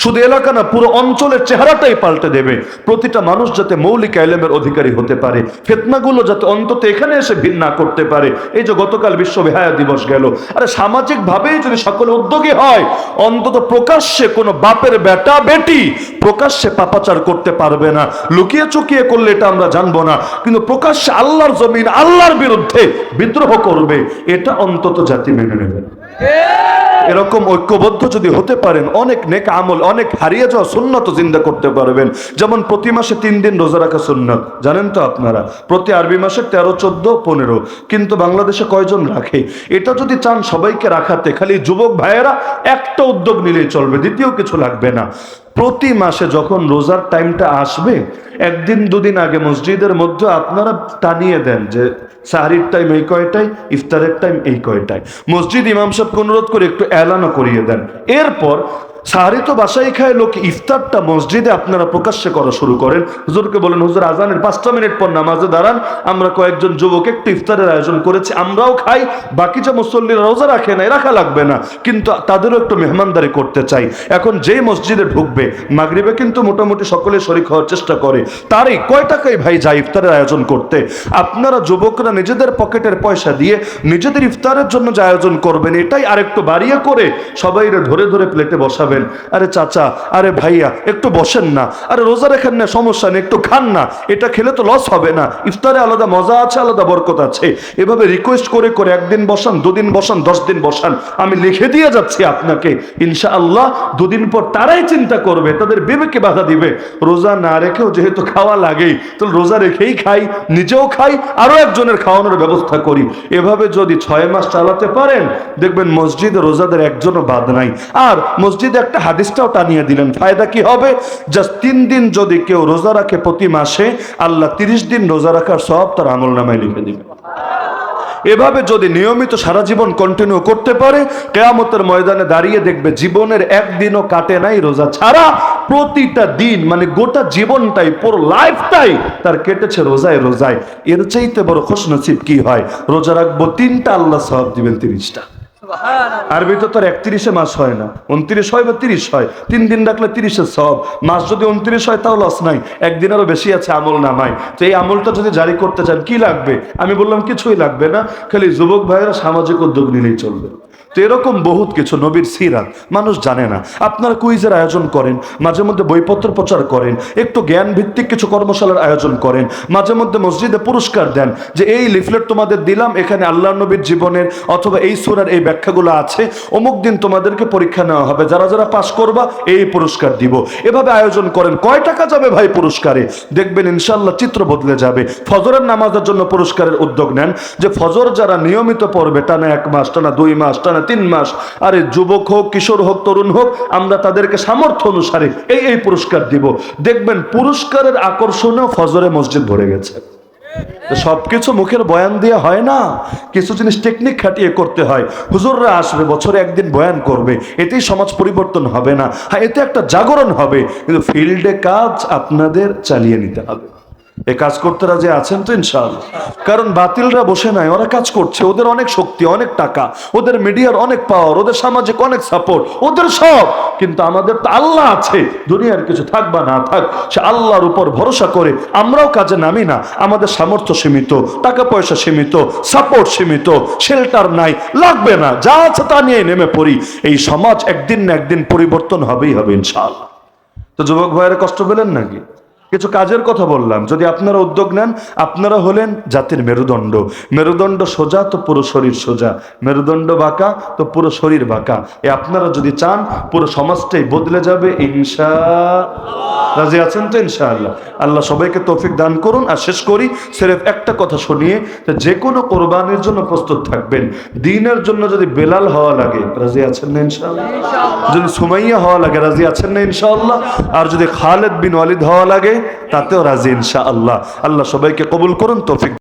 শুধু এলাকা না, পুরো অঞ্চলের চেহারাটাই পাল্টে দেবে। প্রতিটা মানুষ যাতে মৌলিক ইলমের অধিকারী হতে পারে, ফিতনাগুলো যাতে অন্তত এখানে এসে ভিড় না করতে পারে। এই যে গতকাল বিশ্ব বেহায়া দিবস গেল, আরে সামাজিক ভাবেই যদি সকলে উদ্যোগী হয়, অন্তত প্রকাশ্যে কোনো বাপের বেটা বেটি প্রকাশ্যে পাপাচার করতে পারবে না। লুকিয়ে চুকিয়ে করলে এটা আমরা জানবো না, কিন্তু প্রকাশ্যে আল্লাহর জমিন, আল্লাহর বিরুদ্ধে বিদ্রোহ করবে, এটা অন্তত জাতি মেনে নেবে না। এরকম ঐক্যবদ্ধ যদি হতে পারেন, অনেক নেক আমল, অনেক হারিয়ে যাওয়া সুন্নত জিন্দা করতে পারবেন। যেমন প্রতি মাসে 3 দিন রোজা রাখা সুন্নত, জানেন তো আপনারা? প্রতি আরবি মাসে 13, 14, 15, কিন্তু বাংলাদেশে কয়জন রাখে? এটা যদি চান সবাইকে রাখাতে, খালি যুবক ভাইয়েরা একটা উদ্যোগ নিলেই চলবে, দ্বিতীয় কিছু লাগবে না। প্রতি মাসে যখন রোজার টাইমটা আসবে, 1 দিন 2 দিন আগে মসজিদের মধ্যে আপনারা টানিয়ে দেন যে সাহরির টাইম এই কয়টায়, ইফতারের টাইম এই কয়টায়। মসজিদ ইমাম সাহেবকে অনুরোধ করে একটু এলানও করিয়ে দেন। এরপর সাহরি তো বাসায় খায় লোক, ইফতারটা মসজিদে আপনারা প্রকাশ্যে করা শুরু করেন। হুজুরকে বলেন, হুজুর আজানের 5টা মিনিট পর নামাজে দাঁড়ান, আমরা কয়েকজন যুবক একটু ইফতারের আয়োজন করেছি, আমরাও খাই, বাকি যে মুসল্লিরা রোজা রাখে নাই, রাখা লাগবে না, কিন্তু তাদেরও একটু মেহমানদারি করতে চাই। এখন যেই মসজিদে ঢুকবে, মাগরিবে কিন্তু মোটামুটি সকলে শরীক হওয়ার চেষ্টা করে, তারই কয় টাকায় ভাই যায় ইফতারের আয়োজন করতে। আপনারা যুবকরা নিজেদের পকেটের পয়সা দিয়ে নিজেদের ইফতারের জন্য যে আয়োজন করবেন, এটাই আরেকটু বাড়িয়ে করে সবাই ধরে ধরে প্লেটে বসাবেন। আরে চাচা, আরে ভাইয়া একটু বসেন না, আরে রোজা রেখেন না, সমস্যা নেই, একটু খান না, এটা খেলে তো লস হবে না, ইফতারে আলাদা মজা আছে, আলাদা বরকত আছে। এভাবে রিকোয়েস্ট করে করে 1 দিন বসান, 2 দিন বসান, 10 দিন বসান, আমি লিখে দিয়ে যাচ্ছি আপনাকে, ইনশাআল্লাহ 2 দিন পর তারাই চিন্তা করবে, তাদের বিবেকে বাধা দিবে, রোজা না রেখেও যেহেতু খাওয়া লাগেই, তো রোজা রেখেই খাই, নিজেও খাই, আরো একজনের খাওয়ানোর ব্যবস্থা করি। এভাবে যদি 6 মাস চালাতে পারেন, দেখবেন মসজিদে রোজাদের একজনও বাদ নাই। আর মসজিদে একটা হাদিসটাও টানিয়ে দিলেন, ফায়দা কি হবে? জাস্ট 3 দিন যদি কেউ রোজা রাখে প্রতি মাসে, আল্লাহ 30 দিন রোজা রাখার সওয়াব তার আমলনামায় লিখে দিবে। এভাবে যদি নিয়মিত সারা জীবন কন্টিনিউ করতে পারে, কিয়ামতের ময়দানে দাঁড়িয়ে দেখবে জীবনের 1 দিনও কাটে নাই রোজা ছাড়া। প্রতিটা দিন, মানে গোটা জীবনটাই, পুরো লাইফটাই তার কেটেছে রোজায় রোজায়। এর চাইতে বড় খুশনসিব কি হয়? রোজা রাখবো 3টা, আল্লাহ সওয়াব দিবেন 30টা। আরবিতে তো 31 মাস হয় না, 29 হয় বা 30 হয়, 3 দিন রাখলে 30-এর সওয়াব। মাস যদি 29 হয় তাও লস নাই, 1 দিনেরও বেশি আছে আমল নামায়। তো এই আমলটা যদি জারি করতে চান, কি লাগবে? আমি বললাম কিছুই লাগবে না, খালি যুবক ভাইয়েরা সামাজিক উদ্যোগ নিলেই চলবে। তো এরকম বহুত কিছু, নবীর সিরাত মানুষ জানে না। আপনারা কুইজের আয়োজন করেন, মাঝে মধ্যে বইপত্র প্রচার করেন, একটু জ্ঞান ভিত্তিক কিছু কর্মশালার আয়োজন করেন, মাঝে মধ্যে মসজিদে পুরস্কার দেন যে এই লিফলেট তোমাদের দিলাম, এখানে আল্লাহ নবীর জীবনের অথবা এই সূরার এই ব্যাখ্যাগুলো আছে, অমুক দিন তোমাদেরকে পরীক্ষা নেওয়া হবে, যারা যারা পাস করবা এই পুরস্কার দিব। এভাবে আয়োজন করেন। কয় টাকা যাবে ভাই পুরস্কারে? দেখবেন ইনশাআল্লাহ চিত্র বদলে যাবে। ফজরের নামাজের জন্য পুরস্কারের উদ্যোগ নেন, যে ফজর যারা নিয়মিত পড়বে, টানা 1 মাস, টানা 2 মাস, টানা 3 মাস, আরে যুবক হোক, কিশোর হোক, তরুণ হোক, আমরা তাদেরকে সামর্থ্য অনুসারে এই পুরস্কার দিব। দেখবেন পুরস্কারের আকর্ষণেও ফজরে মসজিদ ভরে গেছে। সবকিছু মুখের বয়ান দিয়ে হয় না, কিছু জিনিস টেকনিক খাটিয়ে করতে হয়। হুজুররা আসবে, বছরে 1 দিন বয়ান করবে, এতেই সমাজ পরিবর্তন হবে না। হ্যাঁ, এতে একটা জাগরণ হবে, কিন্তু ফিল্ডে কাজ আপনাদের চালিয়ে নিতে হবে। এ কাজ করতে রাজি আছেন তো ইনশাআল্লাহ? কারণ বাতিলরা বসে নাই, ওরা কাজ করছে, ওদের অনেক শক্তি, অনেক টাকা, ওদের মিডিয়ার অনেক পাওয়ার, ওদের সামাজিক অনেক সাপোর্ট, ওদের সব। কিন্তু আমাদের তো আল্লাহ আছে, দুনিয়ার কিছু থাক বা না থাক, সে আল্লাহর উপর ভরসা করে আমরাও কাজে নামি না। আমাদের সামর্থ্য সীমিত, টাকা পয়সা সীমিত, সাপোর্ট সীমিত, শেল্টার নাই, লাগবে না, যা আছে তা নিয়ে নেমে পড়ি। এই সমাজ একদিন না একদিন পরিবর্তন হবেই হবে ইনশাআল্লাহ। তো যুবক ভাইয়েরা কষ্ট পেলেন নাকি? কিছু কাজের কথা বললাম, যদি আপনারা উদ্যোগ নেন, আপনারা হলেন জাতির মেরুদণ্ড। মেরুদণ্ড সোজা তো পুরো শরীর সোজা, মেরুদণ্ড বাঁকা তো পুরো শরীর বাঁকা। আপনারা যদি চান পুরো সমাজটাই বদলে যাবে ইনশাআল্লাহ। রাজি আছেন তো ইনশাআল্লাহ? আল্লাহ সবাইকে তৌফিক দান করুন। আর শেষ করি সির্ফ একটা কথা শুনিয়ে, যে কোনো কোরবানির জন্য প্রস্তুত থাকবেন। দ্বীনের জন্য যদি বেলাল হওয়া লাগে, রাজি আছেন না ইনশাআল্লাহ? যদি সুমাইয়া হওয়া লাগে, রাজি আছেন না ইনশাআল্লাহ? আর যদি খালেদ বিন ওয়ালিদ হওয়া লাগে, তাতেও রাজি ইনশাআল্লাহ। আল্লাহ সবাইকে কবুল করুন, তৌফিক